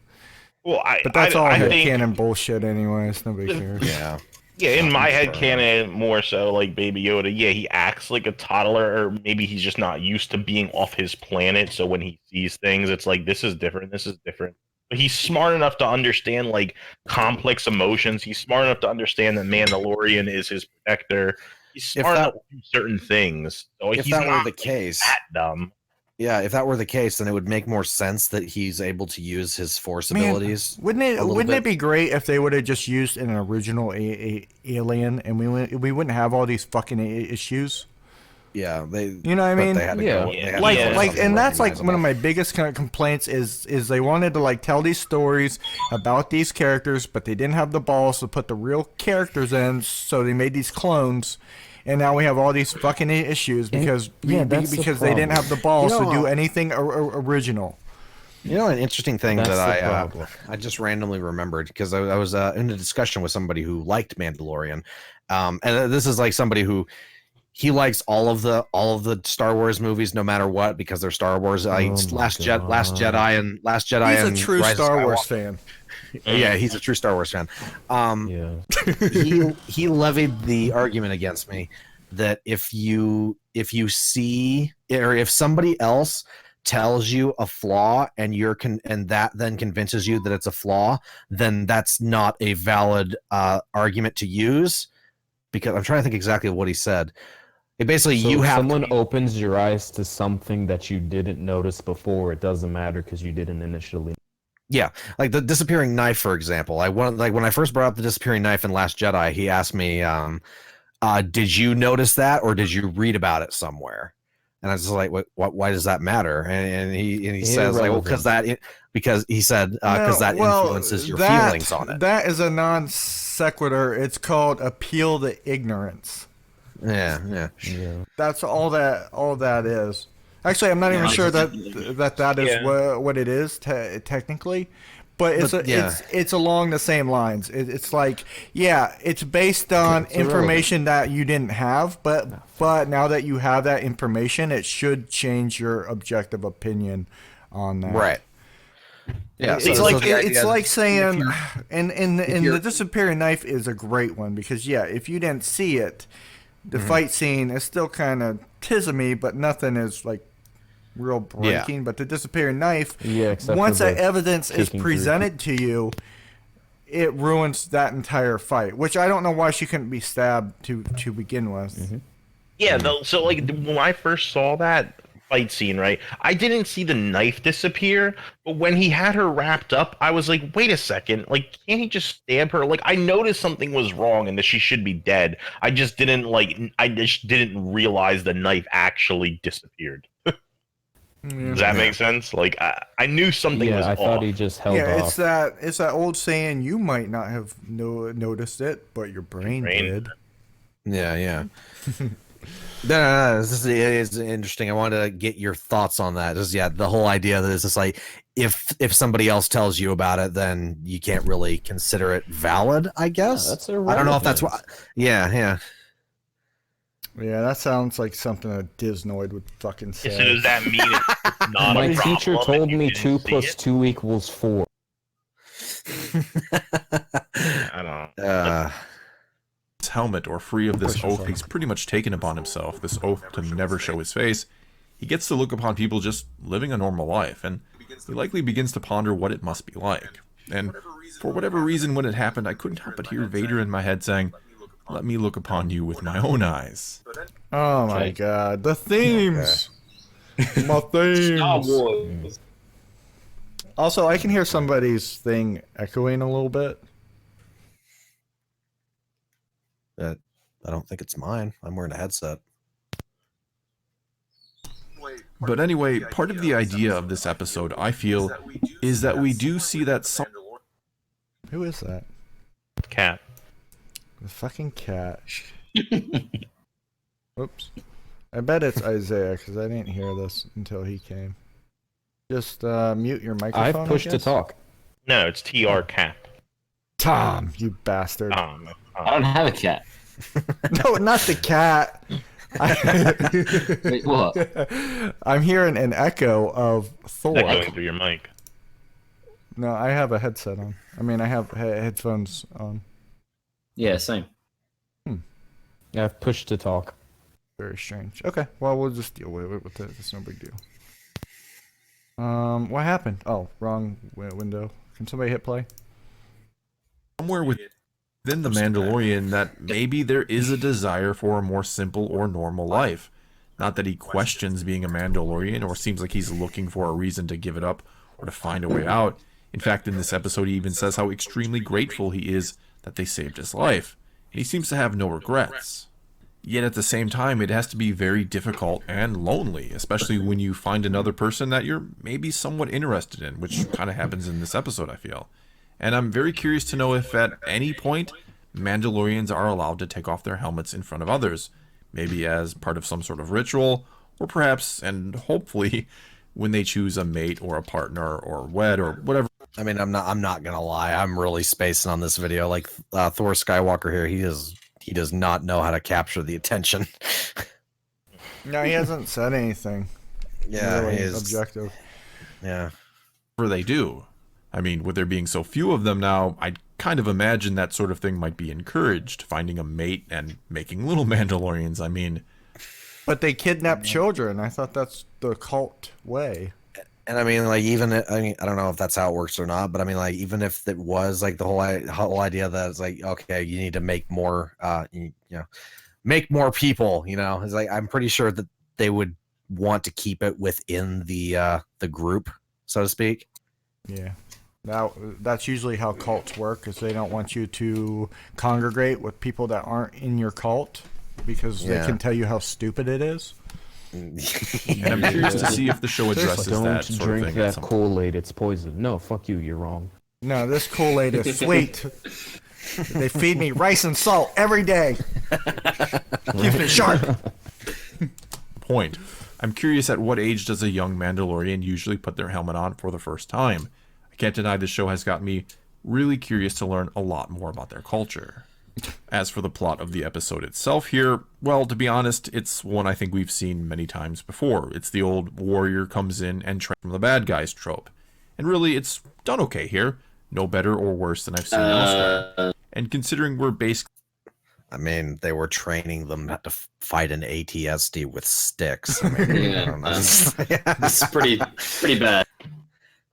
Well, but that's all I think headcanon bullshit anyways. Nobody cares. Yeah. Yeah, in my head canon, more so like Baby Yoda. Yeah, he acts like a toddler, or maybe he's just not used to being off his planet. So when he sees things, it's like, this is different. This is different. But he's smart enough to understand like complex emotions. He's smart enough to understand that Mandalorian is his protector. He's smart enough to do certain things. So if he's that were not the case, that dumb. Yeah, if that were the case, then it would make more sense that he's able to use his force abilities. Wouldn't it be great if they would have just used an original alien and we wouldn't have all these fucking issues? Yeah, you know what I mean? They had to go, and that's like one of my biggest kind of complaints is they wanted to like tell these stories about these characters, but they didn't have the balls to put the real characters in, so they made these clones. and now we have all these fucking issues because because they didn't have the balls to do anything original. You know, an interesting thing That's that the I just randomly remembered because I was in a discussion with somebody who liked Mandalorian, and this is like somebody who he likes all of the Star Wars movies no matter what because they're Star Wars. Last Jedi and He's a true Star Wars fan. Yeah, he's a true Star Wars fan. He levied the argument against me that if you see or if somebody else tells you a flaw and and that then convinces you that it's a flaw, then that's not a valid argument to use. Because I'm trying to think exactly what he said. It basically, So you if have someone opens your eyes to something that you didn't notice before, it doesn't matter because you didn't initially. Yeah, like the disappearing knife, for example. When I first brought up the disappearing knife in Last Jedi, he asked me, "Did you notice that, or did you read about it somewhere?" And I was just like, "Why does that matter?" And he says, "Like, well, because he said because that influences your feelings on it." That is a non sequitur. It's called appeal to ignorance. Yeah. That's all that is. Actually, I'm not even sure that is what it is technically, but it's along the same lines. It's like, yeah, it's based on information that you didn't have, but now that you have that information, it should change your objective opinion on that. Right. Yeah, it's like saying, and the disappearing knife is a great one because if you didn't see it, the fight scene is still kind of tismy, but nothing is like real breaking. But the disappearing knife, once that evidence is presented to you, it ruins that entire fight. Which I don't know why she couldn't be stabbed to begin with. Yeah, though. So like when I first saw that fight scene, right, I didn't see the knife disappear, but when he had her wrapped up, I was like, wait a second, like, can't he just stab her? Like, I noticed something was wrong and that she should be dead. I just didn't realize the knife actually disappeared. Does that make sense? Like, I knew something was off. I thought he just held off. It's that old saying, you might not have noticed it, but your brain did. Yeah. No, this is interesting. I wanted to get your thoughts on that. The whole idea that it's just like if somebody else tells you about it, then you can't really consider it valid, I guess. That's I don't know if that's what. Yeah. Yeah, that sounds like something a Disnoid would fucking say. So does that mean it's not My a problem teacher told me 2 + it? 2 = 4. I don't. Helmet or free of this oath he's pretty much taken upon himself, this oath to never show his face, he gets to look upon people just living a normal life, and he likely begins to ponder what it must be like. And for whatever reason, when it happened, I couldn't help but hear Vader in my head saying, "Let me look upon you with my own eyes." Oh my god, the themes! My themes! Star Wars. Also, I can hear somebody's thing echoing a little bit. I don't think it's mine. I'm wearing a headset. But anyway, part of the idea of this episode, I feel, is that we do see that some... Who is that? Cat. The fucking cat. Oops. I bet it's Isaiah, because I didn't hear this until he came. Just mute your microphone. I've pushed to talk. No, it's TRCAP. Tom, you bastard. I don't have a cat. No, not the cat. Wait, what? I'm hearing an echo of Thor. Echoing through your mic. No, I have a headset on. I mean, I have headphones on. Yeah, same. Yeah, I've pushed to talk. Very strange. Okay, well, we'll just deal with it. It's no big deal. What happened? Oh, wrong window. Can somebody hit play? Somewhere within the Mandalorian that maybe there is a desire for a more simple or normal life. Not that he questions being a Mandalorian or seems like he's looking for a reason to give it up or to find a way out. In fact, in this episode, he even says how extremely grateful he is that they saved his life. And he seems to have no regrets. Yet at the same time, it has to be very difficult and lonely, especially when you find another person that you're maybe somewhat interested in, which kind of happens in this episode, I feel. And I'm very curious to know if at any point Mandalorians are allowed to take off their helmets in front of others. maybe as part of some sort of ritual, or perhaps, and hopefully, when they choose a mate or a partner or wed or whatever. I mean, I'm not gonna lie. I'm really spacing on this video. Like Thor Skywalker here, he does not know how to capture the attention. No, he hasn't said anything. Yeah, really he is objective. Yeah. Whatever they do. I mean, with there being so few of them now, I kind of imagine that sort of thing might be encouraged, finding a mate and making little Mandalorians. I mean, but they kidnap children. I thought that's the cult way. And I mean, like, even I mean, I don't know if that's how it works or not, but I mean, like, even if it was like the whole idea that it's like, okay, you need to make more, you know, make more people. You know, it's like I'm pretty sure that they would want to keep it within the group, so to speak. Yeah. Now that's usually how cults work, is they don't want you to congregate with people that aren't in your cult because they can tell you how stupid it is. And I'm curious to see if the show addresses that sort of thing. Don't drink that Kool-Aid, it's poison. No, fuck you, you're wrong. No, this Kool-Aid is sweet. They feed me rice and salt every day. Keeps me sharp. Point. I'm curious, at what age does a young Mandalorian usually put their helmet on for the first time? I can't deny this show has got me really curious to learn a lot more about their culture. As for the plot of the episode itself here, well, to be honest, it's one I think we've seen many times before. It's the old warrior comes in and trains from the bad guys trope. And really, it's done okay here. No better or worse than I've seen elsewhere. And considering we're basically... I mean, they were training them to fight an ATSD with sticks. I mean, I don't know. It's pretty bad.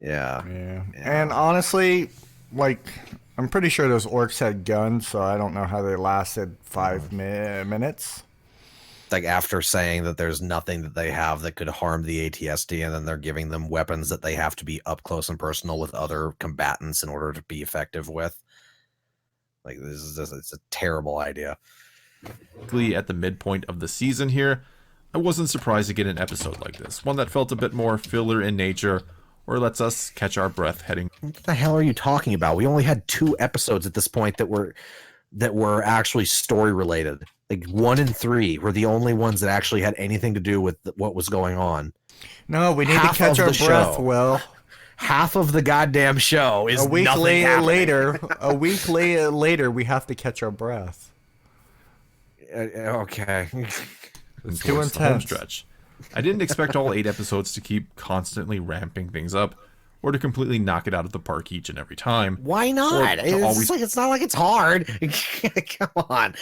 Yeah. And honestly, like, I'm pretty sure those orcs had guns, so I don't know how they lasted 5 minutes. Like, after saying that there's nothing that they have that could harm the ATSD, and then they're giving them weapons that they have to be up close and personal with other combatants in order to be effective with. Like, this is just, it's a terrible idea. At the midpoint of the season here, I wasn't surprised to get an episode like this. One that felt a bit more filler in nature, or lets us catch our breath heading... What the hell are you talking about? We only had 2 episodes at this point that were actually story related. Like 1 and 3 were the only ones that actually had anything to do with what was going on. No, we need to catch our breath, Will. Half of the goddamn show is a week later. A week later, we have to catch our breath. Okay. It's too intense. Stretch. I didn't expect all 8 episodes to keep constantly ramping things up, or to completely knock it out of the park each and every time. Why not? It's not like it's hard. Come on.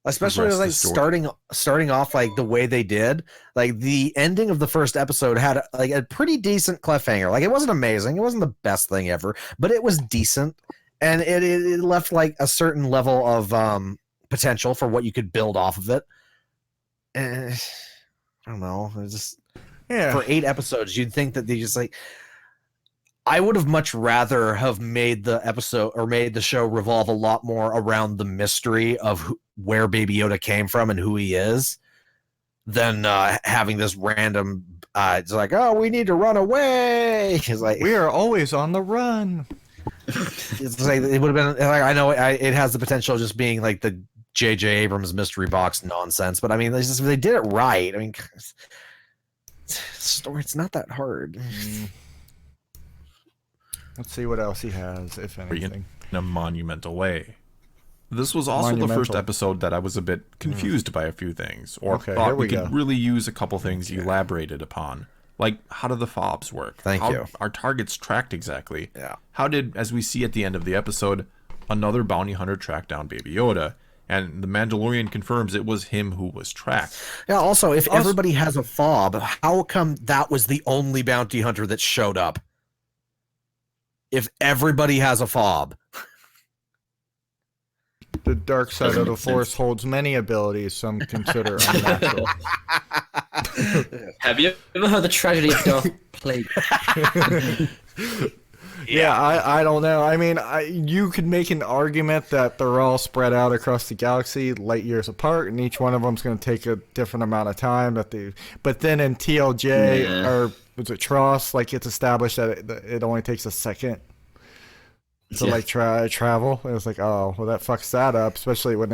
Especially like starting off like the way they did. Like the ending of the first episode had like a pretty decent cliffhanger. Like it wasn't amazing. It wasn't the best thing ever, but it was decent. And it left like a certain level of potential for what you could build off of it. I don't know. It's just for 8 episodes, you'd think that they just like. I would have much rather have made the episode or made the show revolve a lot more around the mystery of where Baby Yoda came from and who he is, than having this random. It's like, oh, we need to run away. It's like we are always on the run. It's like it would have been. Like, I know it has the potential of just being like the J.J. Abrams mystery box nonsense, but I mean, they did it right. I mean, it's not that hard. Let's see what else he has, if anything. In a monumental way. This was also the first episode that I was a bit confused by a few things, or thought we could really use a couple things elaborated upon. Like, how do the fobs work? How are targets tracked exactly? Yeah. How did, as we see at the end of the episode, another bounty hunter track down Baby Yoda? And the Mandalorian confirms it was him who was tracked. Yeah, also, if everybody has a fob, how come that was the only bounty hunter that showed up? If everybody has a fob. The dark side of the Force holds many abilities some consider unnatural. Have you ever heard the tragedy of Darth Plague? Yeah, I don't know. I mean, you could make an argument that they're all spread out across the galaxy, light years apart, and each one of them's going to take a different amount of time. But then in TLJ, or was it Tross, like it's established that it only takes a second. to like travel. It was like, oh, well, that fucks that up, especially when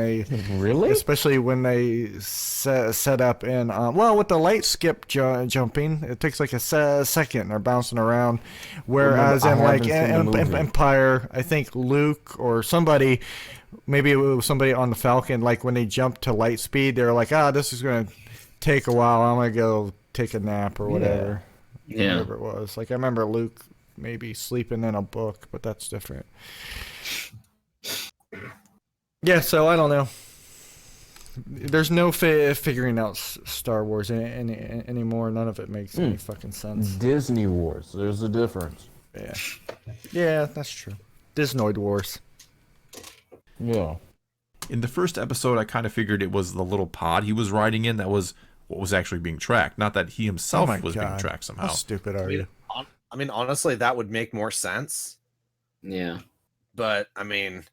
they set up in well, with the light skip jumping, it takes like a second. And they're bouncing around, whereas in like Empire, I think Luke or somebody, maybe it was somebody on the Falcon, like when they jumped to light speed, they were like, this is gonna take a while. I'm gonna go take a nap or whatever. Yeah. Whatever it was. Like I remember Luke maybe sleeping in a book, but that's different. Yeah, so I don't know. There's no figuring out Star Wars anymore. None of it makes any fucking sense. Disney Wars. There's a difference. Yeah. Yeah, that's true. Disnoid Wars. Yeah. In the first episode, I kind of figured it was the little pod he was riding in that was what was actually being tracked. Not that he himself was being tracked somehow. How stupid are you? I mean, honestly, that would make more sense. Yeah. But, I mean...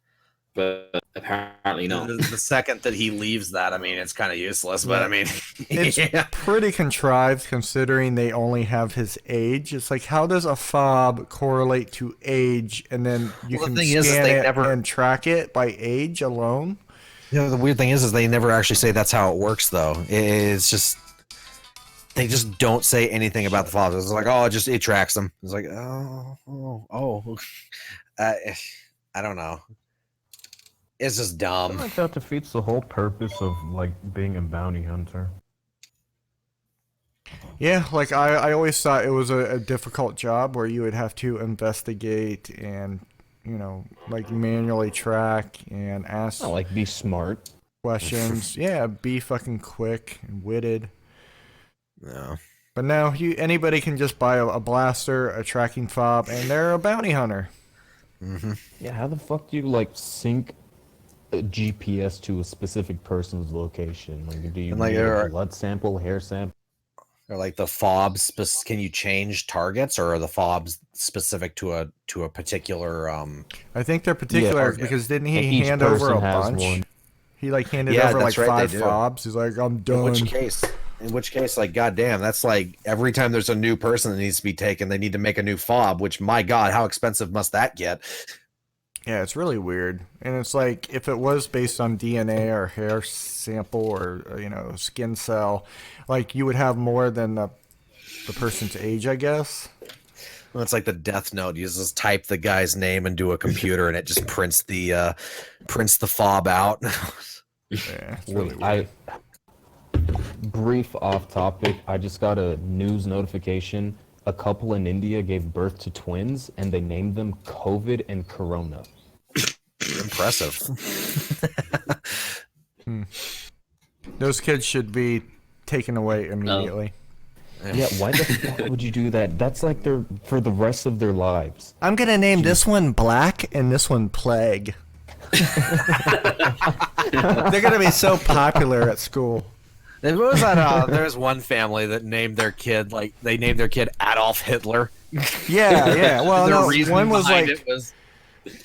But apparently not. The second that he leaves that, I mean, it's kind of useless. But, I mean... It's pretty contrived considering they only have his age. It's like, how does a fob correlate to age? And then you can scan it and track it by age alone? You know, the weird thing is they never actually say that's how it works, though. It's just... They just don't say anything about the fobs. It's like, it tracks them. It's like, I don't know. It's just dumb. I feel like that defeats the whole purpose of like being a bounty hunter. Yeah, like I always thought it was a difficult job where you would have to investigate and, you know, like manually track and ask. Like be smart. Questions. Yeah, be fucking quick and witted. No. But now anybody can just buy a blaster, a tracking fob, and they're a bounty hunter. Mm-hmm. Yeah, how the fuck do you like sync a GPS to a specific person's location? Like, do you need a blood sample, hair sample? Or like the fobs, can you change targets, or are the fobs specific to a particular? I think they're particular because didn't he hand over a bunch? One. He like handed over like 5 fobs. He's like, I'm done. In which case, like, goddamn, that's like every time there's a new person that needs to be taken, they need to make a new fob, which, my God, how expensive must that get? Yeah, it's really weird. And it's like, if it was based on DNA or hair sample or, you know, skin cell, like, you would have more than the person's age, I guess. Well, it's like the Death Note. You just type the guy's name into a computer and it just prints the fob out. Yeah, it's really weird. Brief off topic, I just got a news notification. A couple in India gave birth to twins and they named them COVID and Corona. Impressive. Those kids should be taken away immediately. Yeah, why the fuck would you do that? That's like they're for the rest of their lives. I'm gonna name this one Black and this one Plague. They're gonna be so popular at school. What was that? There's one family that named their kid Adolf Hitler. Yeah. Well, no, one was like,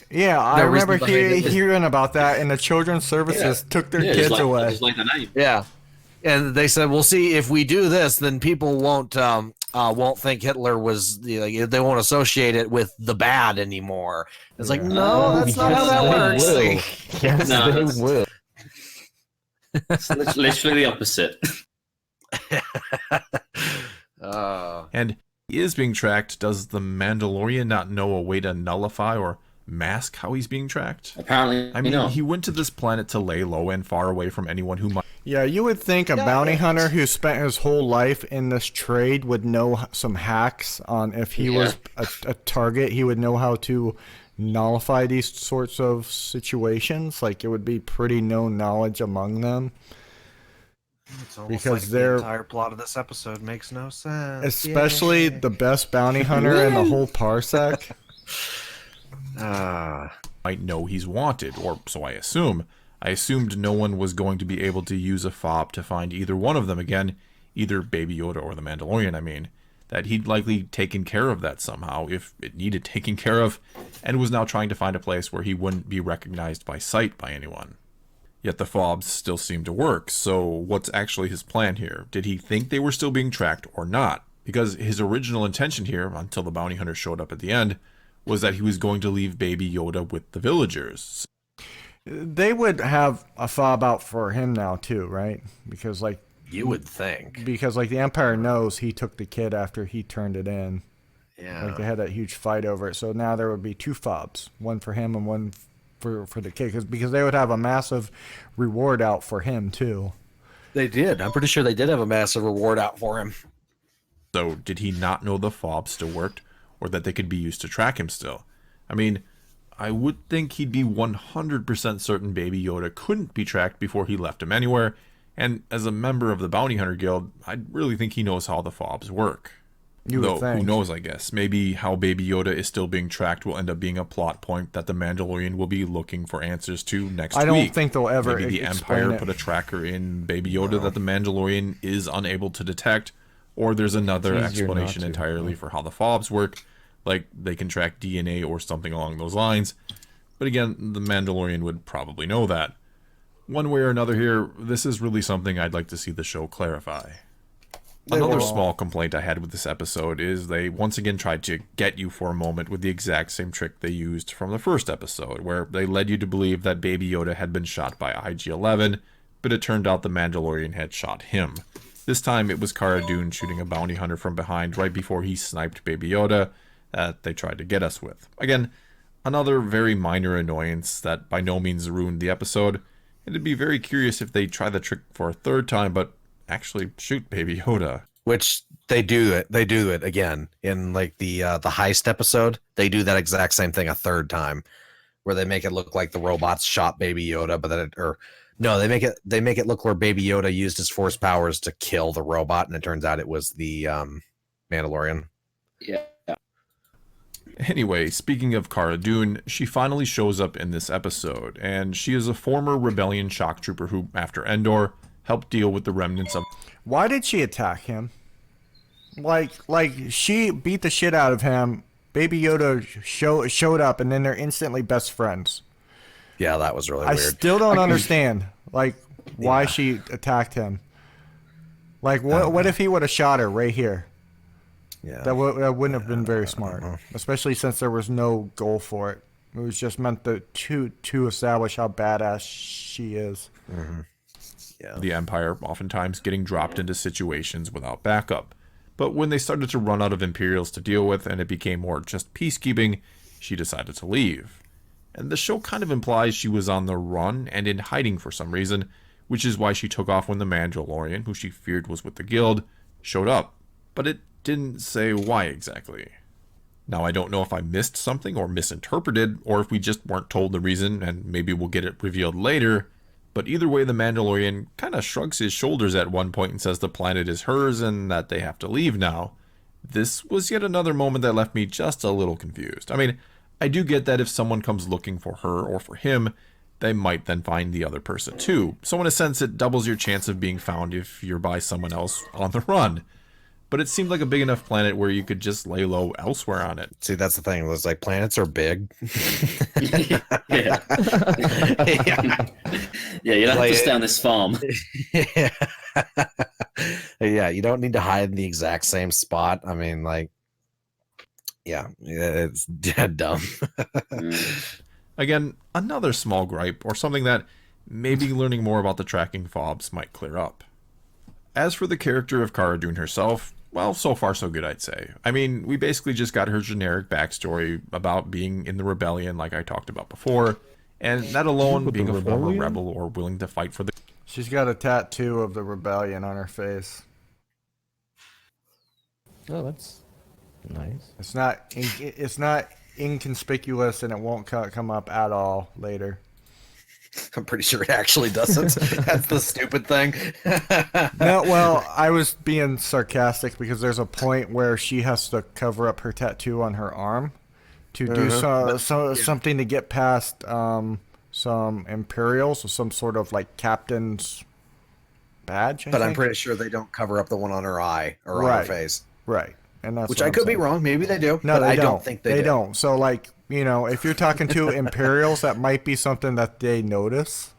yeah, I remember hearing about that, and the children's services took their kids away. Just like the name. Yeah, and they said, "We'll see if we do this, then people won't think Hitler was. They won't associate it with the bad anymore." It's like, no, that's not how that works. Yes, they will. It's literally the opposite. And he is being tracked. Does the Mandalorian not know a way to nullify or mask how he's being tracked? Apparently, I mean, he went to this planet to lay low and far away from anyone who might. Yeah, you would think a bounty hunter who spent his whole life in this trade would know some hacks on if he was a target. He would know how to nullify these sorts of situations. Like, it would be pretty known knowledge among them. It's almost because like they're the entire plot of this episode makes no sense. Especially the best bounty hunter in the whole parsec. Might know he's wanted, or so I assume. I assumed no one was going to be able to use a fob to find either one of them again, either Baby Yoda or the Mandalorian, I mean. That he'd likely taken care of that somehow, if it needed taking care of, and was now trying to find a place where he wouldn't be recognized by sight by anyone. Yet the fobs still seem to work, so what's actually his plan here? Did he think they were still being tracked or not? Because his original intention here, until the bounty hunter showed up at the end, was that he was going to leave Baby Yoda with the villagers. They would have a fob out for him now too, right? Because like you would think. Because like the Empire knows he took the kid after he turned it in. Yeah. Like they had that huge fight over it. So now there would be 2 fobs, one for him and one for the kid, because they would have a massive reward out for him too. They did. I'm pretty sure they did have a massive reward out for him. So did he not know the fob still worked, or that they could be used to track him still? I mean, I would think he'd be 100% certain Baby Yoda couldn't be tracked before he left him anywhere, and as a member of the Bounty Hunter Guild, I'd really think he knows how the fobs work. You would think. Who knows, I guess. Maybe how Baby Yoda is still being tracked will end up being a plot point that the Mandalorian will be looking for answers to next week. I don't think they'll ever Maybe the explain Empire it. put a tracker in Baby Yoda that the Mandalorian is unable to detect, or there's another It's easier not explanation to. entirely for how the fobs work, like they can track DNA or something along those lines. But again, the Mandalorian would probably know that. One way or another here, this is really something I'd like to see the show clarify. Another small complaint I had with this episode is they once again tried to get you for a moment with the exact same trick they used from the first episode, where they led you to believe that Baby Yoda had been shot by IG-11, but it turned out the Mandalorian had shot him. This time it was Cara Dune shooting a bounty hunter from behind right before he sniped Baby Yoda that they tried to get us with. Again, another very minor annoyance that by no means ruined the episode. It'd be very curious if they try the trick for a third time, but actually shoot Baby Yoda. Which they do it. They do it again in like the heist episode. They do that exact same thing a third time, where they make it look like the robots shot Baby Yoda, but then they make it look where Baby Yoda used his force powers to kill the robot, and it turns out it was the Mandalorian. Yeah. Anyway, speaking of Cara Dune, she finally shows up in this episode, and she is a former Rebellion shock trooper who, after Endor, helped deal with the remnants of... Why did she attack him? Like she beat the shit out of him. Baby Yoda showed up, and then they're instantly best friends. Yeah, that was really I weird. still don't understand, like, why she attacked him. Like, what if he would have shot her right here? Yeah, that wouldn't have been very smart, especially since there was no goal for it. It was just meant to establish how badass she is. Mm-hmm. Yeah. The Empire oftentimes getting dropped into situations without backup. But when they started to run out of Imperials to deal with and it became more just peacekeeping, she decided to leave. And the show kind of implies she was on the run and in hiding for some reason, which is why she took off when the Mandalorian, who she feared was with the guild, showed up. But it didn't say why exactly. Now, I don't know if I missed something or misinterpreted, or if we just weren't told the reason, and maybe we'll get it revealed later, but either way, the Mandalorian kind of shrugs his shoulders at one point and says the planet is hers and that they have to leave now. This was yet another moment that left me just a little confused. I mean, I do get that if someone comes looking for her or for him, they might then find the other person too. So in a sense, it doubles your chance of being found if you're by someone else on the run. But it seemed like a big enough planet where you could just lay low elsewhere on it. See, that's the thing. It was like planets are big. Yeah. Yeah, you don't have to stay on this farm. Yeah, you don't need to hide in the exact same spot. I mean, like, yeah, it's dead dumb. Again, another small gripe, or something that maybe learning more about the tracking fobs might clear up. As for the character of Cara Dune herself, well, so far so good, I'd say. I mean, we basically just got her generic backstory about being in the rebellion like I talked about before, and that alone, being a former rebel or willing to fight for the... She's got a tattoo of the rebellion on her face. Oh, that's nice. It's not inconspicuous, and it won't come up at all later. I'm pretty sure it actually doesn't. That's the stupid thing. No, well, I was being sarcastic because there's a point where she has to cover up her tattoo on her arm to do something to get past some Imperials or some sort of like captain's badge. But I'm pretty sure they don't cover up the one on her eye or on her face. Right. And that's which what I I'm could be saying. wrong. Maybe they do. No, but they I don't. don't think they do. don't. So, like, you know, if you're talking to Imperials, that might be something that they notice.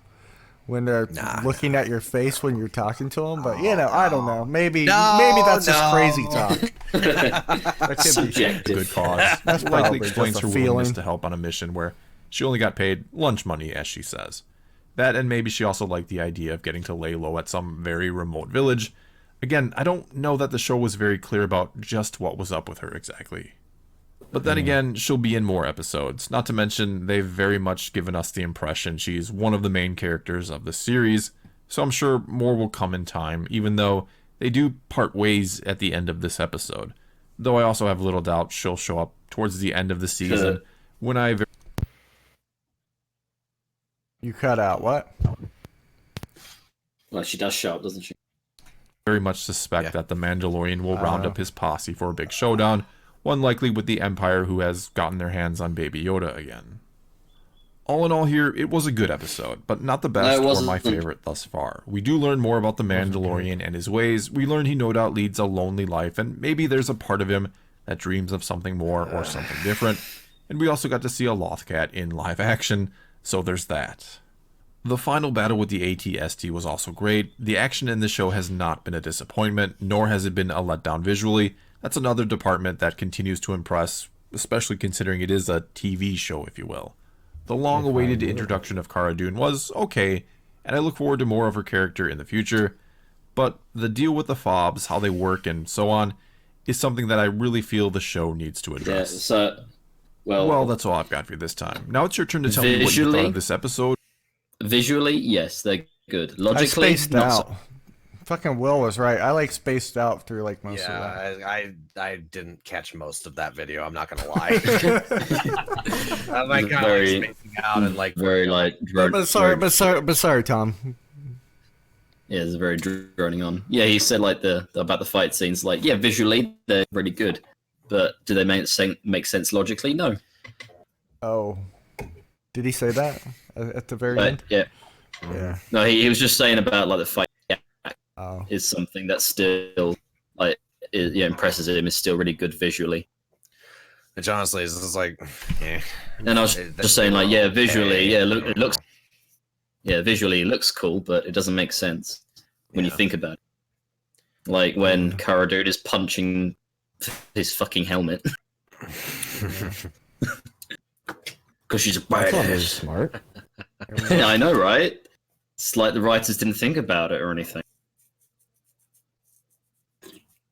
when they're looking at your face when you're talking to them. But I don't know. Maybe that's just crazy talk. That could be good cause. That's likely probably explains just her a willingness feeling. to help on a mission where she only got paid lunch money, as she says. That, and maybe she also liked the idea of getting to lay low at some very remote village. Again, I don't know that the show was very clear about just what was up with her exactly. But then again, she'll be in more episodes. Not to mention, they've very much given us the impression she's one of the main characters of the series, so I'm sure more will come in time, even though they do part ways at the end of this episode. Though I also have little doubt she'll show up towards the end of the season, when I... You cut out what? Well, she does show up, doesn't she? very much suspect that the Mandalorian will round up his posse for a big showdown, one likely with the Empire, who has gotten their hands on Baby Yoda again. All in all here, it was a good episode, but not the best or my favorite thus far. We do learn more about the Mandalorian and his ways. We learn he no doubt leads a lonely life, and maybe there's a part of him that dreams of something more or something different. And we also got to see a Lothcat in live action, so there's that. The final battle with the AT-ST was also great. The action in the show has not been a disappointment, nor has it been a letdown visually. That's another department that continues to impress, especially considering it is a TV show, if you will. The long-awaited introduction of Cara Dune was okay, and I look forward to more of her character in the future, but the deal with the FOBs, how they work, and so on, is something that I really feel the show needs to address. Yeah, well, that's all I've got for you this time. Now it's your turn to tell me what you thought of this episode. Visually, yes, they're good. Logically, I spaced out. Fucking Will was right. I like spaced out through like most of that. I didn't catch most of that video. I'm not gonna lie. I'm like kind of Very- spacing out and like very like. But sorry, Tom. Yeah, it's very droning on. Yeah, he said like about the fight scenes. Like, yeah, visually they're really good, but do they make sense logically? No. Oh, did he say that at the very end? Yeah. Yeah. No, he was just saying about like the fight is something that still like impresses him. Is still really good visually. Which honestly is like, yeah. And I was just saying like, yeah, visually, it looks. Yeah, visually it looks cool, but it doesn't make sense when you think about it. Like when Cara Dune is punching his fucking helmet. Because she's a badass. Smart. Yeah, I know, right? It's like the writers didn't think about it or anything.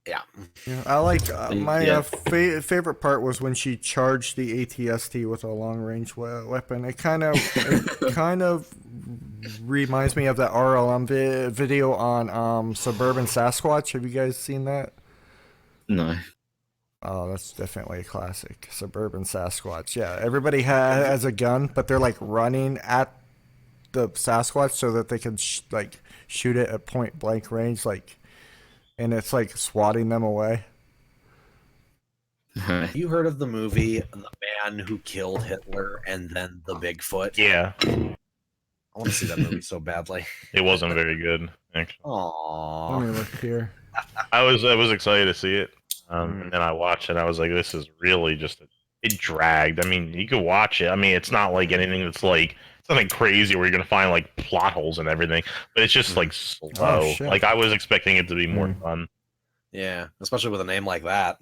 Yeah. I like my favorite part was when she charged the AT-ST with a long-range weapon. It kind of reminds me of that RLM video on Suburban Sasquatch. Have you guys seen that? No. Oh, that's definitely a classic. Suburban Sasquatch. Yeah, everybody has a gun, but they're like running at the Sasquatch so that they can shoot it at point blank range, and it's like swatting them away. You heard of the movie The Man Who Killed Hitler and Then the Bigfoot? Yeah. I want to see that movie so badly. It wasn't very good, actually. Aww. Let me look here. I was excited to see it, and then I watched it. I was like, "This is really just it dragged." I mean, you could watch it. I mean, it's not like anything that's like something crazy where you're gonna find like plot holes and everything, but it's just like slow. Oh, like I was expecting it to be more fun. Yeah, especially with a name like that.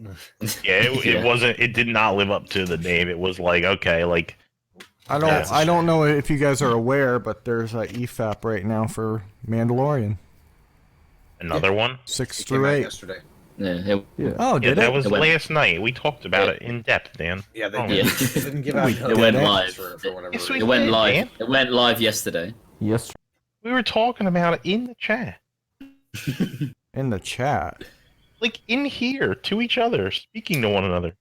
Yeah, it wasn't. It did not live up to the name. It was like okay, like I don't know if you guys are aware, but there's a EFAP right now for Mandalorian. Another one? 6 through 8. Yesterday. Yeah. Oh, did it? That was last night. We talked about it in depth, Dan. Yeah, they didn't give out. It went live. For whatever Yes, reason. It went live. Dan. It went live yesterday. Yes. We were talking about it in the chat. In the chat. Like in here, to each other, speaking to one another.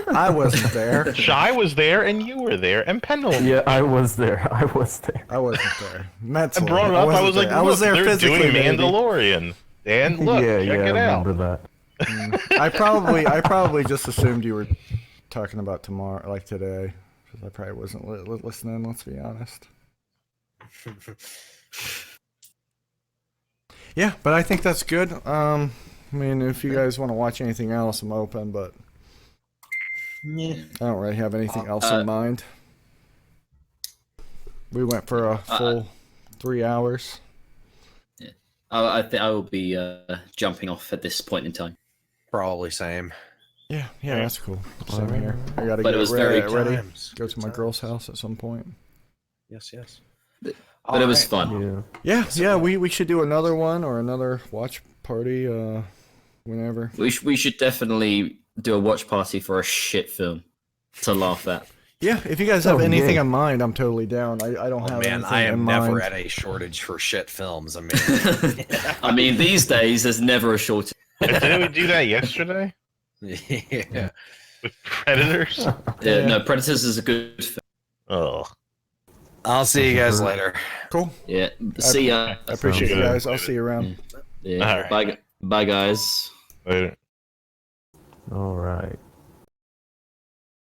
I wasn't there. Shy was there, and you were there, and Pendulum. Yeah, I was there. I wasn't there. Mentally, I brought it up. I was like, I was there they're physically. doing maybe. Mandalorian. Dan, look, yeah, check it I out. remember that. I probably just assumed you were talking about tomorrow, like today, because I probably wasn't listening. Let's be honest. Yeah, but I think that's good. I mean, if you guys want to watch anything else, I'm open, but I don't really have anything else in mind. We went for a full 3 hours. Yeah. I think I will be jumping off at this point in time. Probably same. Yeah, that's cool. Same here. I gotta But get it was very ready. times. Go to my girl's house at some point. Yes. But it was fun. Yeah. We should do another one or another watch party. Whenever. We should definitely do a watch party for a shit film to laugh at. Yeah, if you guys have anything in mind, I'm totally down. I don't have anything I am in never mind. at a shortage for shit films. I mean, these days there's never a shortage. Didn't we do that yesterday? Yeah. With Predators? Yeah, no, Predators is a good film. Oh. I'll see you guys later. Cool. Yeah, see ya. I appreciate you guys. I'll see you around. Yeah. All right. Bye, guys. Later. All right.